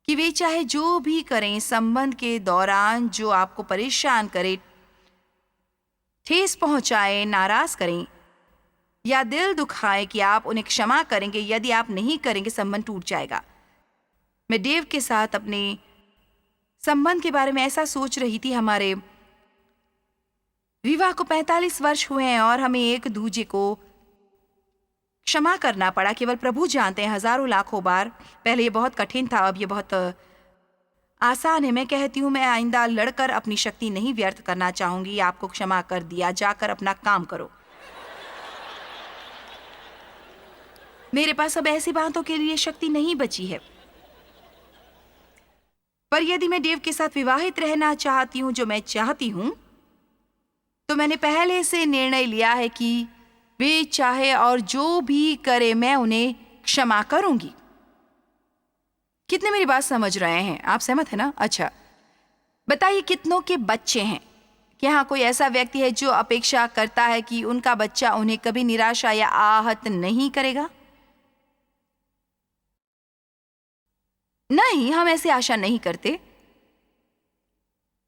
कि वे चाहे जो भी करें, संबंध के दौरान जो आपको परेशान करे, ठेस पहुंचाए, नाराज करें या दिल दुखाए, कि आप उन्हें क्षमा करेंगे। यदि आप नहीं करेंगे, संबंध टूट जाएगा। मैं डेव के साथ अपने संबंध के बारे में ऐसा सोच रही थी। हमारे विवाह को 45 वर्ष हुए हैं और हमें एक दूजे को क्षमा करना पड़ा। केवल प्रभु जानते हैं, हजारों लाखों बार। पहले ये बहुत कठिन था, अब ये बहुत आसान है। मैं कहती हूँ, मैं आइंदा लड़कर अपनी शक्ति नहीं व्यर्थ करना चाहूंगी। आपको क्षमा कर दिया, जाकर अपना काम करो। मेरे पास अब ऐसी बातों के लिए शक्ति नहीं बची है। पर यदि मैं डेव के साथ विवाहित रहना चाहती हूँ, जो मैं चाहती हूँ, तो मैंने पहले से निर्णय लिया है कि वे चाहे और जो भी करे, मैं उन्हें क्षमा करूंगी। कितने मेरी बात समझ रहे हैं? आप सहमत है ना? अच्छा, बताइए कितनों के बच्चे हैं? क्या हाँ कोई ऐसा व्यक्ति है जो अपेक्षा करता है कि उनका बच्चा उन्हें कभी निराशा या आहत नहीं करेगा? नहीं, हम ऐसी आशा नहीं करते।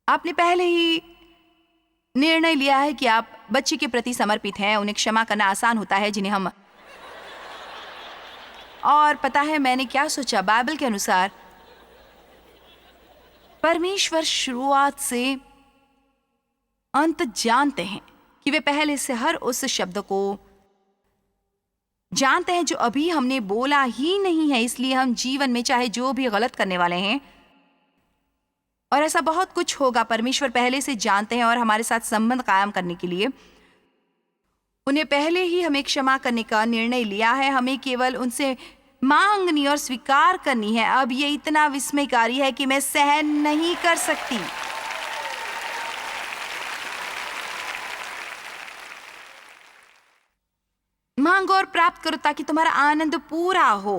आपने पहले ही निर्णय लिया है कि आप बच्चे के प्रति समर्पित हैं। उन्हें क्षमा करना आसान होता है, जिन्हें हम, और पता है मैंने क्या सोचा? बाइबल के अनुसार परमेश्वर शुरुआत से अंत जानते हैं, कि वे पहले से हर उस शब्द को जानते हैं जो अभी हमने बोला ही नहीं है। इसलिए हम जीवन में चाहे जो भी गलत करने वाले हैं, और ऐसा बहुत कुछ होगा, परमेश्वर पहले से जानते हैं और हमारे साथ संबंध कायम करने के लिए उन्हें पहले ही हमें क्षमा करने का निर्णय लिया है। हमें केवल उनसे मांगनी और स्वीकार करनी है। अब ये इतना विस्मयकारी है कि मैं सहन नहीं कर सकती। मांगो और प्राप्त करो ताकि तुम्हारा आनंद पूरा हो।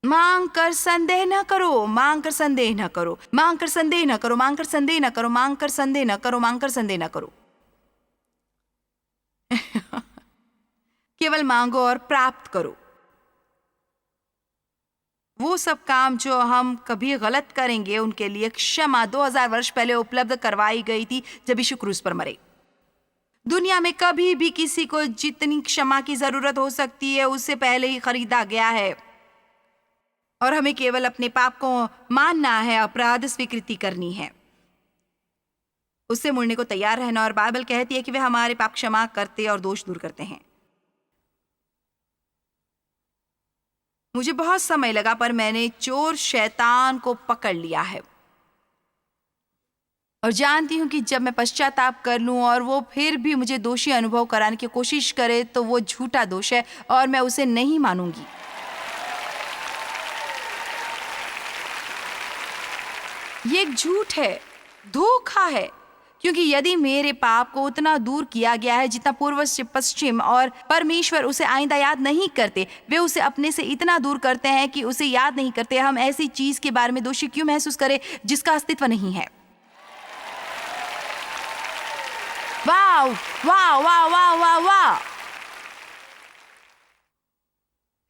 मांग कर संदेह न करो, मांग कर संदेह न करो, मांग कर संदेह न करो, मांग कर संदेह न करो, मांग कर संदेह न करो, मांग कर संदेह न करो। केवल मांगो और प्राप्त करो। वो सब काम जो हम कभी गलत करेंगे उनके लिए क्षमा 2000 वर्ष पहले उपलब्ध करवाई गई थी जब यीशु क्रूस पर मरे। दुनिया में कभी भी किसी को जितनी क्षमा की जरूरत हो सकती है उससे पहले ही खरीदा गया है, और हमें केवल अपने पाप को मानना है, अपराध स्वीकृति करनी है, उससे मुड़ने को तैयार रहना। और बाइबल कहती है कि वे हमारे पाप क्षमा करते और दोष दूर करते हैं। मुझे बहुत समय लगा, पर मैंने चोर शैतान को पकड़ लिया है और जानती हूं कि जब मैं पश्चाताप कर लूं और वो फिर भी मुझे दोषी अनुभव कराने की कोशिश करे तो वो झूठा दोष है और मैं उसे नहीं मानूंगी। ये एक झूठ है, धोखा है, क्योंकि यदि मेरे पाप को उतना दूर किया गया है जितना पूर्व से पश्चिम, और परमेश्वर उसे आइंदा याद नहीं करते, वे उसे अपने से इतना दूर करते हैं कि उसे याद नहीं करते, हम ऐसी चीज के बारे में दोषी क्यों महसूस करें जिसका अस्तित्व नहीं है? वाह वाह वाह वाह वाह वाह!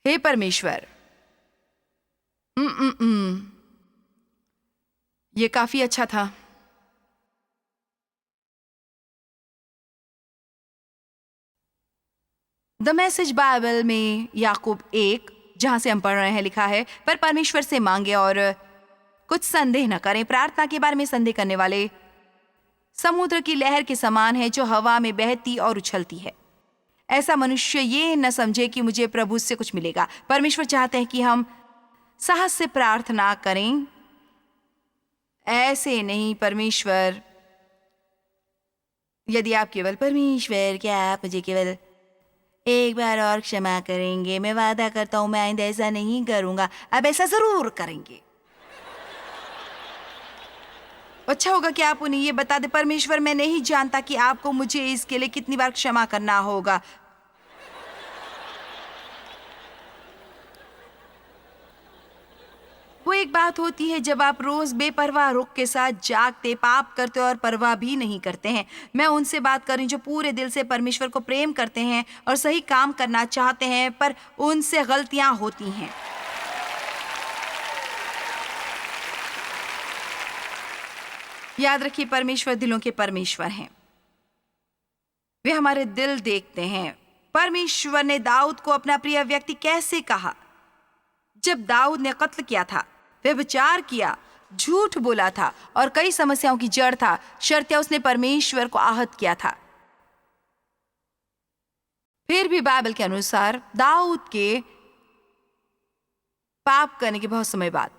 हे परमेश्वर, ये काफी अच्छा था। द मैसेज बाइबल में याकूब 1 जहां से हम पढ़ रहे हैं लिखा है, पर परमेश्वर से मांगे और कुछ संदेह न करें। प्रार्थना के बारे में संदेह करने वाले समुद्र की लहर के समान है जो हवा में बहती और उछलती है। ऐसा मनुष्य ये न समझे कि मुझे प्रभु से कुछ मिलेगा। परमेश्वर चाहते हैं कि हम साहस से प्रार्थना करें, ऐसे नहीं परमेश्वर, यदि आप केवल परमेश्वर क्या आप मुझे केवल एक बार और क्षमा करेंगे, मैं वादा करता हूं मैं आइंदा ऐसा नहीं करूंगा, अब ऐसा जरूर करेंगे। अच्छा होगा कि आप उन्हें ये बता दें, परमेश्वर मैं नहीं जानता कि आपको मुझे इसके लिए कितनी बार क्षमा करना होगा। वो एक बात होती है जब आप रोज बेपरवाह रुख के साथ जागते, पाप करते और परवाह भी नहीं करते हैं। मैं उनसे बात कर रही हूं जो पूरे दिल से परमेश्वर को प्रेम करते हैं और सही काम करना चाहते हैं, पर उनसे गलतियां होती हैं। याद रखिए, परमेश्वर दिलों के परमेश्वर हैं, वे हमारे दिल देखते हैं। परमेश्वर ने दाऊद को अपना प्रिय व्यक्ति कैसे कहा? जब दाऊद ने कत्ल किया था, व्यभिचार किया, झूठ बोला था और कई समस्याओं की जड़ था, शर्तिया उसने परमेश्वर को आहत किया था। फिर भी बाइबल के अनुसार दाऊद के पाप करने के बहुत समय बाद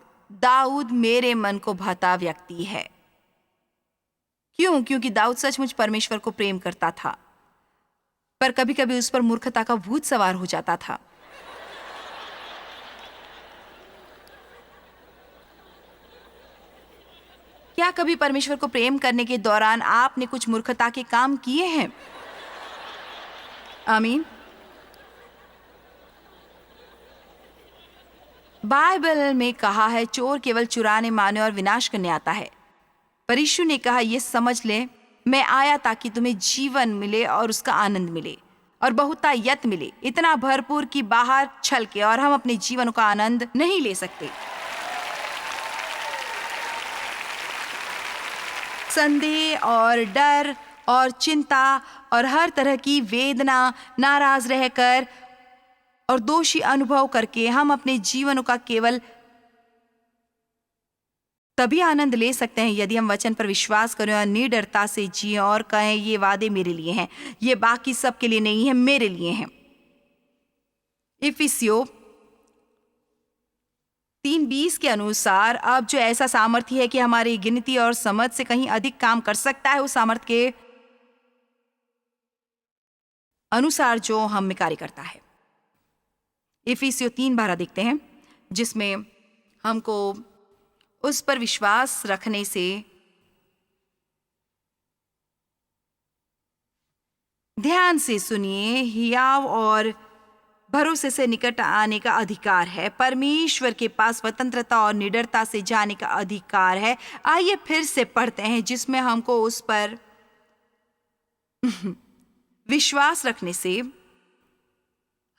दाऊद मेरे मन को भाता व्यक्ति है। क्यों? क्योंकि दाऊद सचमुच परमेश्वर को प्रेम करता था, पर कभी कभी उस पर मूर्खता का भूत सवार हो जाता था। क्या कभी परमेश्वर को प्रेम करने के दौरान आपने कुछ मूर्खता के काम किए हैं? आमीन। बाइबल में कहा है चोर केवल चुराने, मारने और विनाश करने आता है, पर यीशु ने कहा ये समझ ले मैं आया ताकि तुम्हें जीवन मिले और उसका आनंद मिले और बहुतायत मिले, इतना भरपूर कि बाहर छल के और हम अपने जीवन का आनंद नहीं ले सकते। संदेह और डर और चिंता और हर तरह की वेदना, नाराज रहकर और दोषी अनुभव करके हम अपने जीवन का केवल तभी आनंद ले सकते हैं यदि हम वचन पर विश्वास करें और निडरता से जिएं और कहें ये वादे मेरे लिए हैं, ये बाकी सबके लिए नहीं है, मेरे लिए हैं। इफिसियों 3:20 के अनुसार अब जो ऐसा सामर्थ्य है कि हमारी गिनती और समझ से कहीं अधिक काम कर सकता है, उस सामर्थ्य के अनुसार जो हम में कार्य करता है। इफिसियों 3:12 देखते हैं, जिसमें हमको उस पर विश्वास रखने से ध्यान से सुनिए, हियाव और भरोसे से निकट आने का अधिकार है। परमेश्वर के पास स्वतंत्रता और निडरता से जाने का अधिकार है। आइए फिर से पढ़ते हैं, जिसमें हमको उस पर विश्वास रखने से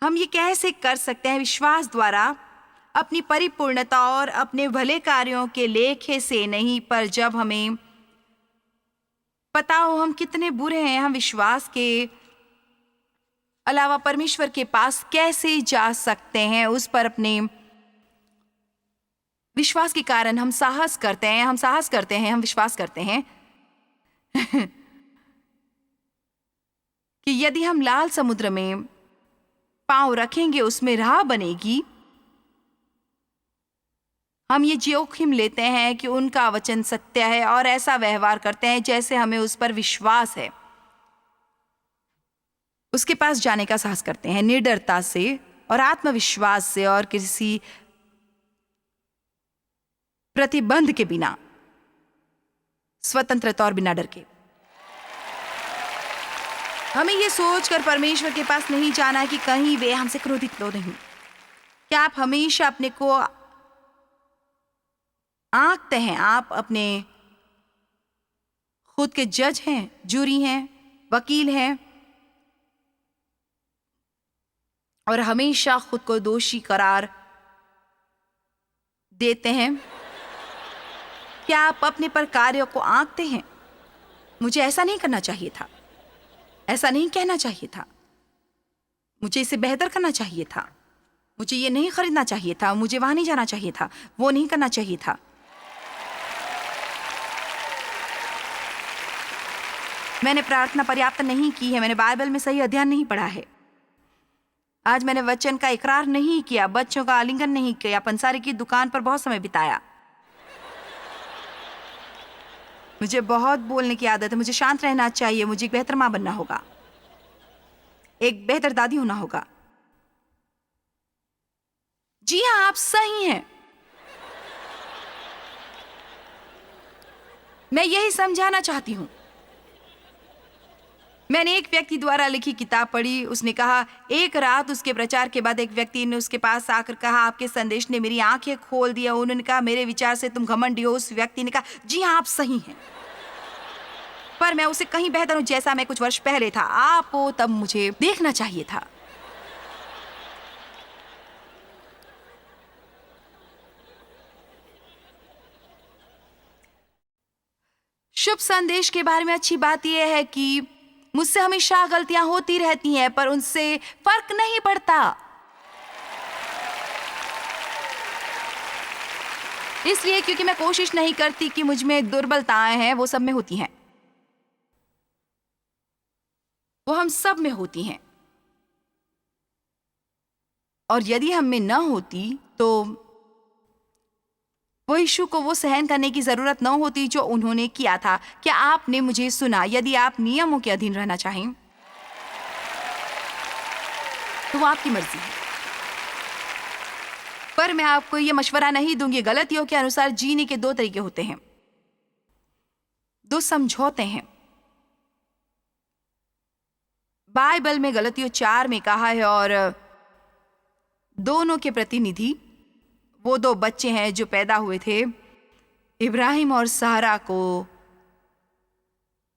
हम ये कैसे कर सकते हैं? विश्वास द्वारा अपनी परिपूर्णता और अपने भले कार्यों के लेखे से नहीं, पर जब हमें पता हो हम कितने बुरे हैं, हम विश्वास के अलावा परमेश्वर के पास कैसे जा सकते हैं? उस पर अपने विश्वास के कारण हम साहस करते हैं, हम विश्वास करते हैं कि यदि हम लाल समुद्र में पांव रखेंगे उसमें राह बनेगी। हम ये जोखिम लेते हैं कि उनका वचन सत्य है और ऐसा व्यवहार करते हैं जैसे हमें उस पर विश्वास है। उसके पास जाने का साहस करते हैं निडरता से और आत्मविश्वास से और किसी प्रतिबंध के बिना, स्वतंत्रता और बिना डर के। हमें ये सोचकर परमेश्वर के पास नहीं जाना है कि कहीं वे हमसे क्रोधित तो नहीं। क्या आप हमेशा अपने को आंकते हैं? आप अपने खुद के जज हैं, जूरी हैं, वकील हैं और हमेशा खुद को दोषी करार देते हैं? क्या आप अपने पर कार्यों को आंकते हैं? मुझे ऐसा नहीं करना चाहिए था, ऐसा नहीं कहना चाहिए था, मुझे इसे बेहतर करना चाहिए था, मुझे ये नहीं खरीदना चाहिए था, मुझे वहां नहीं जाना चाहिए था, वो नहीं करना चाहिए था। मैंने प्रार्थना पर्याप्त नहीं की है, मैंने बाइबल में सही अध्ययन नहीं पढ़ा है, आज मैंने वचन का इकरार नहीं किया, बच्चों का आलिंगन नहीं किया, पंसारी की दुकान पर बहुत समय बिताया, मुझे बहुत बोलने की आदत है, मुझे शांत रहना चाहिए, मुझे एक बेहतर मां बनना होगा, एक बेहतर दादी होना होगा। जी हाँ, आप सही हैं। मैं यही समझाना चाहती हूं। मैंने एक व्यक्ति द्वारा लिखी किताब पढ़ी। उसने कहा, एक रात उसके प्रचार के बाद एक व्यक्ति ने उसके पास आकर कहा, आपके संदेश ने मेरी आंखें खोल दिया। उन्होंने कहा, मेरे विचार से तुम घमंडी हो। उस व्यक्ति ने कहा, जी हाँ, आप सही हैं, पर मैं उसे कहीं बेहतर हूं जैसा मैं कुछ वर्ष पहले था। आपको तब मुझे देखना चाहिए था। शुभ संदेश के बारे में अच्छी बात यह है कि मुझसे हमेशा गलतियां होती रहती हैं, पर उनसे फर्क नहीं पड़ता, इसलिए क्योंकि मैं कोशिश नहीं करती कि मुझ में दुर्बलताएं हैं, वो सब में होती हैं, वो हम सब में होती हैं, और यदि हम में न होती तो वो यीशु को वो सहन करने की जरूरत न होती जो उन्होंने किया था। क्या आपने मुझे सुना? यदि आप नियमों के अधीन रहना चाहें तो वो आपकी मर्जी है, पर मैं आपको ये मशवरा नहीं दूंगी। गलतियों के अनुसार जीने के दो तरीके होते हैं, दो समझौते हैं। बाइबल में गलतियों 4 में कहा है, और दोनों के प्रतिनिधि वो 2 बच्चे हैं जो पैदा हुए थे। इब्राहिम और सारा को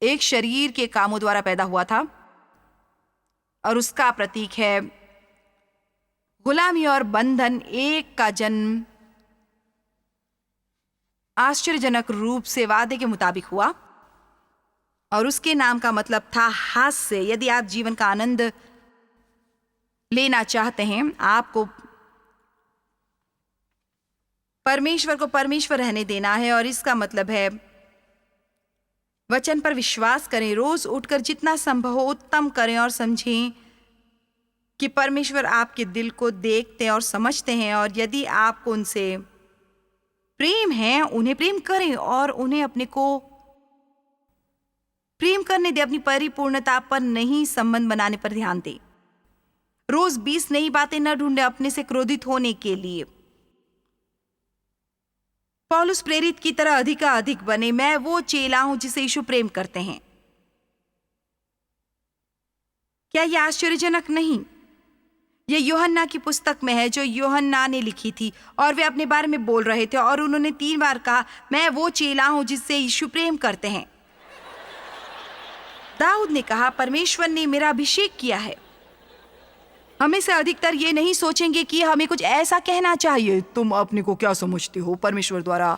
एक शरीर के कामों द्वारा पैदा हुआ था, और उसका प्रतीक है गुलामी और बंधन। एक का जन्म आश्चर्यजनक रूप से वादे के मुताबिक हुआ, और उसके नाम का मतलब था हास्य। यदि आप जीवन का आनंद लेना चाहते हैं, आपको परमेश्वर को परमेश्वर रहने देना है, और इसका मतलब है वचन पर विश्वास करें, रोज उठकर जितना संभव हो उत्तम करें, और समझें कि परमेश्वर आपके दिल को देखते और समझते हैं, और यदि आपको उनसे प्रेम है, उन्हें प्रेम करें और उन्हें अपने को प्रेम करने दें। अपनी परिपूर्णता पर नहीं, संबंध बनाने पर ध्यान दें। रोज 20 नई बातें न ढूंढे अपने से क्रोधित होने के लिए। पौलुस प्रेरित की तरह अधिक बने। मैं वो चेला हूं जिसे यीशु प्रेम करते हैं। क्या यह आश्चर्यजनक नहीं? यह यूहन्ना की पुस्तक में है जो यूहन्ना ने लिखी थी, और वे अपने बारे में बोल रहे थे और उन्होंने 3 बार कहा, मैं वो चेला हूं जिससे यीशु प्रेम करते हैं। दाऊद ने कहा, परमेश्वर ने मेरा अभिषेक किया है। हमें से अधिकतर ये नहीं सोचेंगे कि हमें कुछ ऐसा कहना चाहिए, तुम अपने को क्या समझते हो, परमेश्वर द्वारा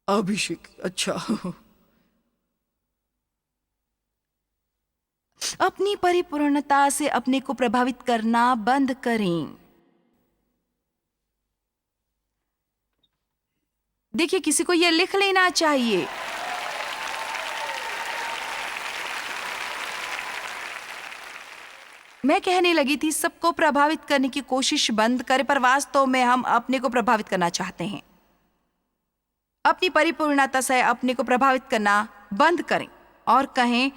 अभिषेक। अच्छा, अपनी परिपूर्णता से अपने को प्रभावित करना बंद करें। देखिए, किसी को यह लिख लेना चाहिए। मैं कहने लगी थी, सबको प्रभावित करने की कोशिश बंद करें, पर वास्तव में हम अपने को प्रभावित करना चाहते हैं। अपनी परिपूर्णता से अपने को प्रभावित करना बंद करें और कहें,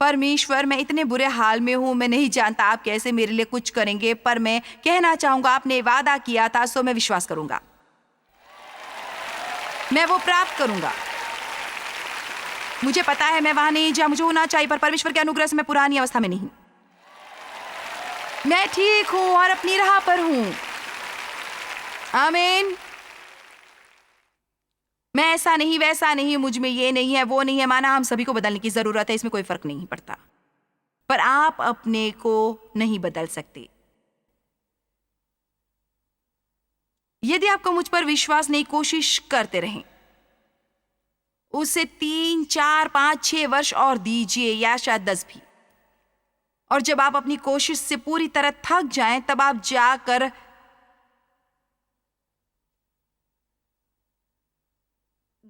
परमेश्वर, मैं इतने बुरे हाल में हूं, मैं नहीं जानता आप कैसे मेरे लिए कुछ करेंगे, पर मैं कहना चाहूंगा, आपने वादा किया था, सो मैं विश्वास करूंगा, मैं वो प्राप्त करूंगा। मुझे पता है मैं वहां नहीं जहां मुझे होना चाहिए, पर परमेश्वर के अनुग्रह से मैं पुरानी अवस्था में नहीं, मैं ठीक हूं और अपनी राह पर हूं। आमीन। मैं ऐसा नहीं, वैसा नहीं, मुझ में ये नहीं है, वो नहीं है। माना हम सभी को बदलने की जरूरत है, इसमें कोई फर्क नहीं पड़ता, पर आप अपने को नहीं बदल सकते। यदि आपको मुझ पर विश्वास नहीं, कोशिश करते रहें। उसे 3, 4, 5, 6 वर्ष और दीजिए, या शायद 10 भी। और जब आप अपनी कोशिश से पूरी तरह थक जाएं, तब आप जाकर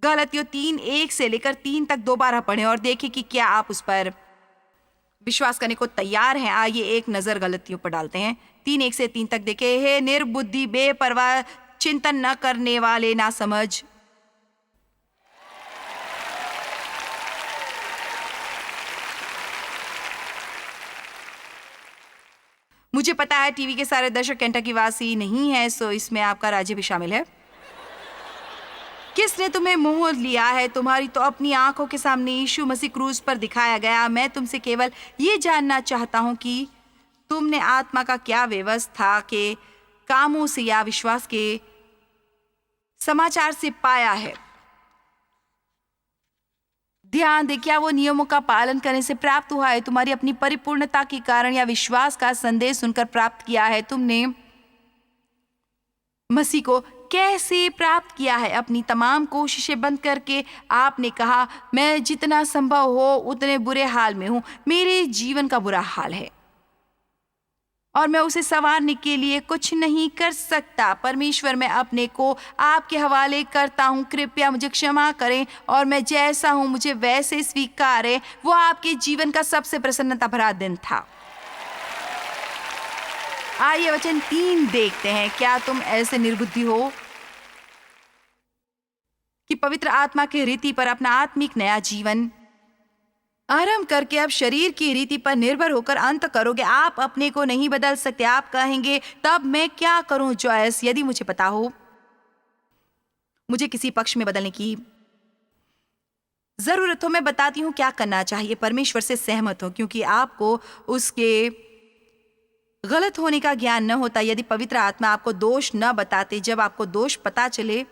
गलतियों 3:1 से लेकर 3 तक दोबारा पढ़ें और देखें कि क्या आप उस पर विश्वास करने को तैयार हैं। आइए एक नजर गलतियों पर डालते हैं। 3:1 से 3 तक देखें। हे निर्बुद्धि, बेपरवाह, चिंतन न करने वाले, ना समझ, मुझे पता है टीवी के सारे दर्शक केंटकी वासी नहीं है, सो इसमें आपका राज्य भी शामिल है। किसने तुम्हें मोह लिया है? तुम्हारी तो अपनी आंखों के सामने यीशु मसीह क्रूज पर दिखाया गया। मैं तुमसे केवल ये जानना चाहता हूं कि तुमने आत्मा का क्या व्यवस्था के कामों से या विश्वास के समाचार से पाया है। ध्यान दे, क्या वो नियमों का पालन करने से प्राप्त हुआ है, तुम्हारी अपनी परिपूर्णता के कारण, या विश्वास का संदेश सुनकर प्राप्त किया है? तुमने मसीह को कैसे प्राप्त किया है? अपनी तमाम कोशिशें बंद करके आपने कहा, मैं जितना संभव हो उतने बुरे हाल में हूं, मेरे जीवन का बुरा हाल है और मैं उसे संवारने के लिए कुछ नहीं कर सकता। परमेश्वर, मैं अपने को आपके हवाले करता हूँ, कृपया मुझे क्षमा करें और मैं जैसा हूँ मुझे वैसे स्वीकारें। वो आपके जीवन का सबसे प्रसन्नता भरा दिन था। आइए वचन 3 देखते हैं। क्या तुम ऐसे निर्बुद्धि हो कि पवित्र आत्मा की रीति पर अपना आत्मिक नया जीवन आरंभ करके अब शरीर की रीति पर निर्भर होकर अंत करोगे? आप अपने को नहीं बदल सकते। आप कहेंगे, तब मैं क्या करूं जॉयस? यदि मुझे पता हो मुझे किसी पक्ष में बदलने की जरूरत हो, मैं बताती हूं क्या करना चाहिए। परमेश्वर से सहमत हो, क्योंकि आपको उसके गलत होने का ज्ञान न होता। यदि पवित्र आत्मा आपको दोष न बताते, जब आपको दोष पता चले,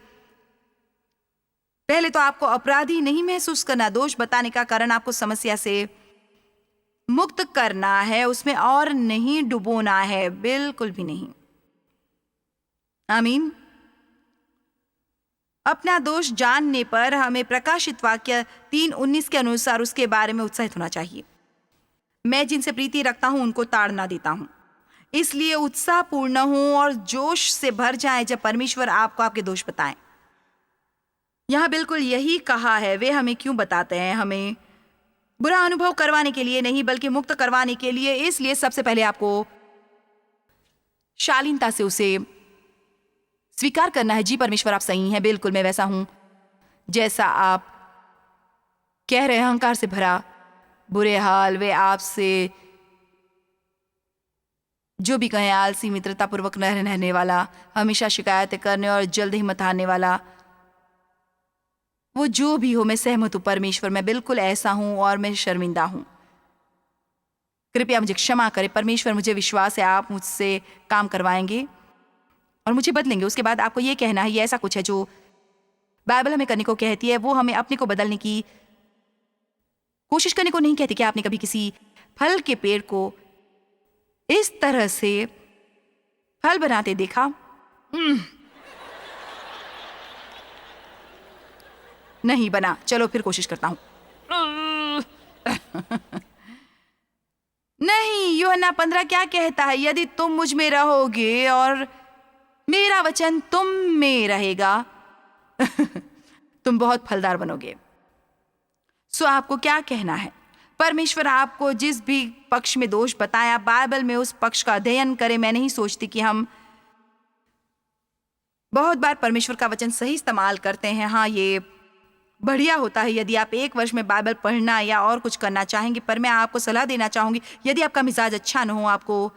पहले तो आपको अपराधी नहीं महसूस करना। दोष बताने का कारण आपको समस्या से मुक्त करना है, उसमें और नहीं डुबोना है, बिल्कुल भी नहीं। आमीन। अपना दोष जानने पर हमें प्रकाशित वाक्य 3:19 के अनुसार उसके बारे में उत्साहित होना चाहिए। मैं जिनसे प्रीति रखता हूं उनको ताड़ना देता हूं, इसलिए उत्साहपूर्ण हूं और जोश से भर जाएं जब परमेश्वर आपको आपके दोष बताएं। यहां बिल्कुल यही कहा है। वे हमें क्यों बताते हैं? हमें बुरा अनुभव करवाने के लिए नहीं, बल्कि मुक्त करवाने के लिए। इसलिए सबसे पहले आपको शालीनता से उसे स्वीकार करना है। जी परमेश्वर, आप सही हैं, बिल्कुल मैं वैसा हूं जैसा आप कह रहे हैं, अहंकार से भरा बुरे हाल, वे आपसे जो भी कहें, आलसी, मित्रतापूर्वक न रहने वाला, हमेशा शिकायतें करने और जल्द हिम्मत हारने वाला, वो जो भी हो, मैं सहमत हूँ परमेश्वर, मैं बिल्कुल ऐसा हूँ और मैं शर्मिंदा हूँ। कृपया मुझे क्षमा करें परमेश्वर, मुझे विश्वास है आप मुझसे काम करवाएंगे और मुझे बदलेंगे। उसके बाद आपको ये कहना है, ये ऐसा कुछ है जो बाइबल हमें करने को कहती है, वो हमें अपने को बदलने की कोशिश करने को नहीं कहती। कि आपने कभी किसी फल के पेड़ को इस तरह से फल बनाते देखा? नहीं बना। चलो फिर कोशिश करता हूं। नहीं, यूहन्ना 15 क्या कहता है? यदि तुम मुझ में रहोगे और मेरा वचन तुम में रहेगा तुम बहुत फलदार बनोगे। सो आपको क्या कहना है? परमेश्वर आपको जिस भी पक्ष में दोष बताया, बाइबल में उस पक्ष का अध्ययन करें। मैं नहीं सोचती कि हम बहुत बार परमेश्वर का वचन सही इस्तेमाल करते हैं। हाँ, ये बढ़िया होता है यदि आप 1 वर्ष में बाइबल पढ़ना या और कुछ करना चाहेंगे, पर मैं आपको सलाह देना चाहूंगी, यदि आपका मिजाज अच्छा न हो, आपको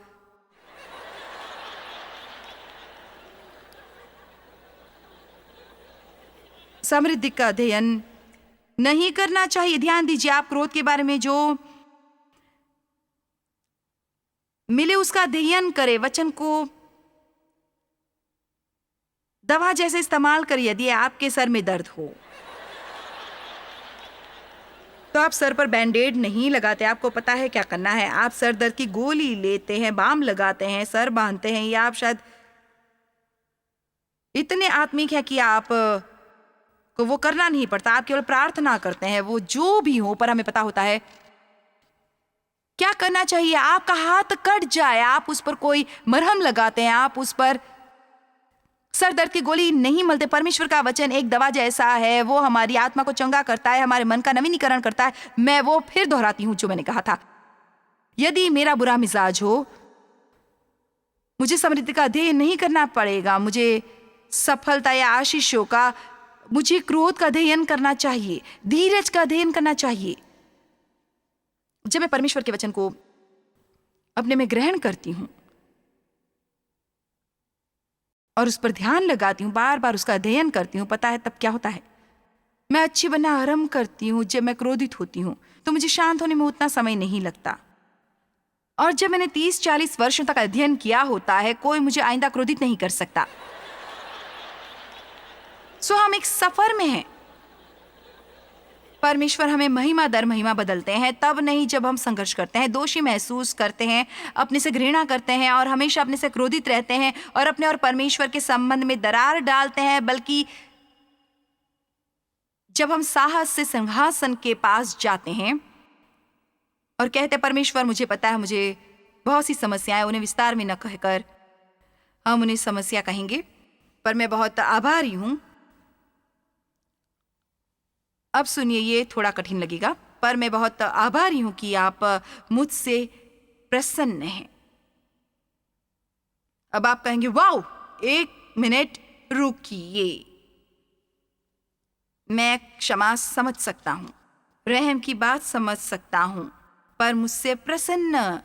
समृद्धि का अध्ययन नहीं करना चाहिए। ध्यान दीजिए, आप क्रोध के बारे में जो मिले उसका अध्ययन करें, वचन को दवा जैसे इस्तेमाल करिए। यदि आपके सर में दर्द हो तो आप सर पर बैंडेड नहीं लगाते। आपको पता है क्या करना है। आप सर दर्द की गोली लेते हैं, बाम लगाते हैं, सर बांधते हैं, या आप शायद इतने आत्मिक है कि आप को वो करना नहीं पड़ता, आप केवल प्रार्थना करते हैं। वो जो भी हो, पर हमें पता होता है क्या करना चाहिए। आपका हाथ कट जाए, आप उस पर कोई मरहम लगाते हैं, आप उस पर सर दर्द की गोली नहीं मलते। परमेश्वर का वचन एक दवा जैसा है, वो हमारी आत्मा को चंगा करता है, हमारे मन का नवीनीकरण करता है। मैं वो फिर दोहराती हूं जो मैंने कहा था। यदि मेरा बुरा मिजाज हो, मुझे समृद्धि का अध्ययन नहीं करना पड़ेगा, मुझे सफलता या आशीषों का, मुझे क्रोध का अध्ययन करना चाहिए, धीरज का अध्ययन करना चाहिए। जब मैं परमेश्वर के वचन को अपने में ग्रहण करती हूं और उस पर ध्यान लगाती हूं, बार बार उसका अध्ययन करती हूं, पता है तब क्या होता है? मैं अच्छी बनना आरंभ करती हूं। जब मैं क्रोधित होती हूं तो मुझे शांत होने में उतना समय नहीं लगता। और जब मैंने 30-40 वर्षों तक अध्ययन किया होता है, कोई मुझे आइंदा क्रोधित नहीं कर सकता। सो हम एक सफर में हैं। परमेश्वर हमें महिमा दर महिमा बदलते हैं, तब नहीं जब हम संघर्ष करते हैं, दोषी महसूस करते हैं, अपने से घृणा करते हैं और हमेशा अपने से क्रोधित रहते हैं और अपने और परमेश्वर के संबंध में दरार डालते हैं, बल्कि जब हम साहस से सिंहासन के पास जाते हैं और कहते हैं, परमेश्वर मुझे पता है मुझे बहुत सी समस्याएं, उन्हें विस्तार में न कहकर हम उन्हें समस्या कहेंगे, पर मैं बहुत आभारी हूं। अब सुनिए, ये थोड़ा कठिन लगेगा, पर मैं बहुत आभारी हूं कि आप मुझसे प्रसन्न हैं। अब आप कहेंगे, वाओ, 1 मिनट रुकिए, मैं क्षमा समझ सकता हूं, रहम की बात समझ सकता हूं, पर मुझसे प्रसन्न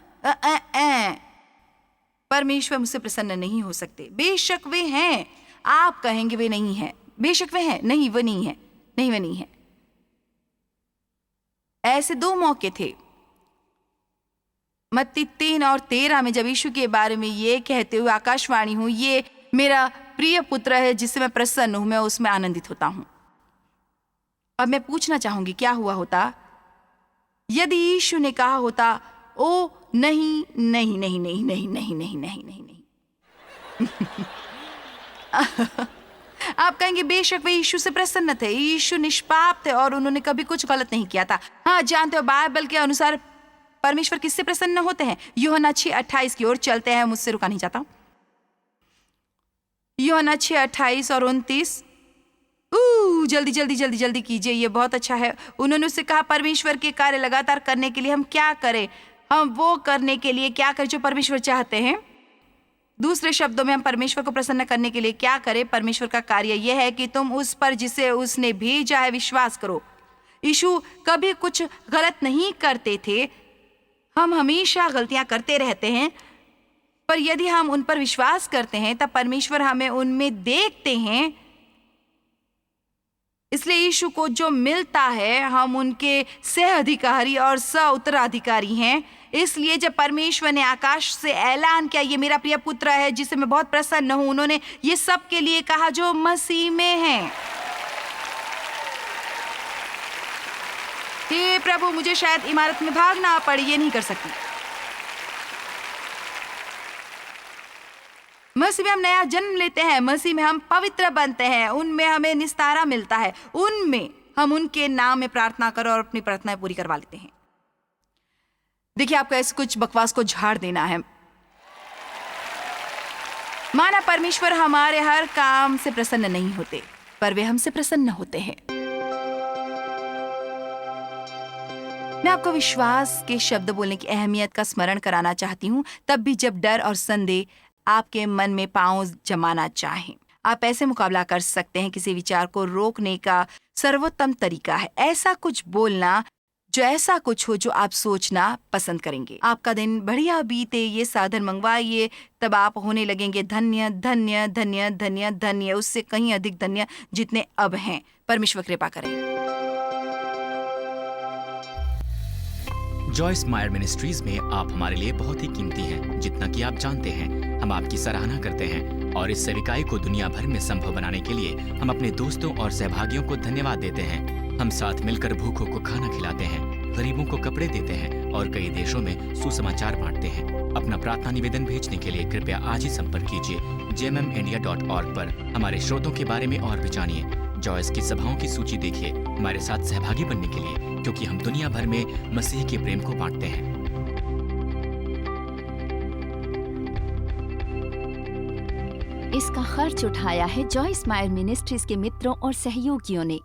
परमेश्वर मुझसे प्रसन्न नहीं हो सकते। बेशक वे हैं। आप कहेंगे वे नहीं हैं। बेशक वे हैं। नहीं, वो नहीं है। नहीं, वे नहीं है। ऐसे 2 मौके थे मत्ती 3 और 13 में, जब यीशु के बारे में ये कहते हुए आकाशवाणी हूं, ये मेरा प्रिय पुत्र है जिससे मैं प्रसन्न हूं, मैं उसमें आनंदित होता हूं। अब मैं पूछना चाहूंगी, क्या हुआ होता यदि यीशु ने कहा होता, ओ नहीं नहीं नहीं नहीं नहीं नहीं नहीं नहीं नहीं नहीं आप कहेंगे, बेशक वे यीशु से प्रसन्न थे, यीशु निष्पाप थे और उन्होंने कभी कुछ गलत नहीं किया था। हाँ, जानते हो बाइबल के अनुसार परमेश्वर किससे प्रसन्न होते हैं? यूहन्ना 6:28 की ओर चलते हैं, मुझसे रुका नहीं जाता। यूहन्ना 6:28 और 29। जल्दी जल्दी जल्दी जल्दी कीजिए, ये बहुत अच्छा है। उन्होंने उससे कहा, परमेश्वर के कार्य लगातार करने के लिए हम क्या करें? हम वो करने के लिए क्या करें जो परमेश्वर चाहते हैं। दूसरे शब्दों में, हम परमेश्वर को प्रसन्न करने के लिए क्या करें? परमेश्वर का कार्य यह है कि तुम उस पर जिसे उसने भेजा है विश्वास करो। यीशु कभी कुछ गलत नहीं करते थे। हम हमेशा गलतियां करते रहते हैं, पर यदि हम उन पर विश्वास करते हैं तब परमेश्वर हमें उनमें देखते हैं। इसलिए यीशु को जो मिलता है, हम उनके सह अधिकारी और सह उत्तराधिकारी हैं। इसलिए जब परमेश्वर ने आकाश से ऐलान किया, ये मेरा प्रिय पुत्र है जिसे मैं बहुत प्रसन्न हूं, उन्होंने ये सब के लिए कहा जो मसीह में हैं। हे प्रभु, मुझे शायद इमारत में भागना पड़े, ये नहीं कर सकती। मसीह में हम नया जन्म लेते हैं, मसीह में हम पवित्र बनते हैं, उनमें हमें निस्तारा मिलता है, उनमें हम उनके नाम में प्रार्थना कर और अपनी प्रार्थनाएं पूरी करवा लेते हैं। देखिए, आपको ऐसे कुछ बकवास को झाड़ देना है। माना परमेश्वर हमारे हर काम से प्रसन्न नहीं होते, पर वे हमसे प्रसन्न होते हैं। मैं आपको विश्वास के शब्द बोलने की अहमियत का स्मरण कराना चाहती हूँ, तब भी जब डर और संदेह आपके मन में पांव जमाना चाहें। आप ऐसे मुकाबला कर सकते हैं। किसी विचार को रोकने का सर्वोत्तम तरीका है ऐसा कुछ बोलना, जो ऐसा कुछ हो जो आप सोचना पसंद करेंगे। आपका दिन बढ़िया बीते, ये साधन मंगवाइए, तब आप होने लगेंगे धन्य धन्य धन्य धन्य धन्य, उससे कहीं अधिक धन्य जितने अब हैं। परमेश्वर कृपा करें। जॉयस मायर मिनिस्ट्रीज में आप हमारे लिए बहुत ही कीमती हैं, जितना कि आप जानते हैं। हम आपकी सराहना करते हैं और इस सेविकाई को दुनिया भर में संभव बनाने के लिए हम अपने दोस्तों और सहभागियों को धन्यवाद देते हैं। हम साथ मिलकर भूखों को खाना खिलाते हैं, गरीबों को कपड़े देते हैं और कई देशों में सुसमाचार बांटते हैं। अपना प्रार्थना निवेदन भेजने के लिए कृपया आज ही संपर्क कीजिए jmmindia.org पर। हमारे स्रोतों के बारे में और भी जानिए। जॉयस की सभाओं की सूची देखिए हमारे साथ सहभागी बनने के लिए, क्योंकि हम दुनिया भर में मसीह के प्रेम को बांटते हैं। इसका खर्च उठाया है जॉयस मायर मिनिस्ट्रीज के मित्रों और सहयोगियों ने।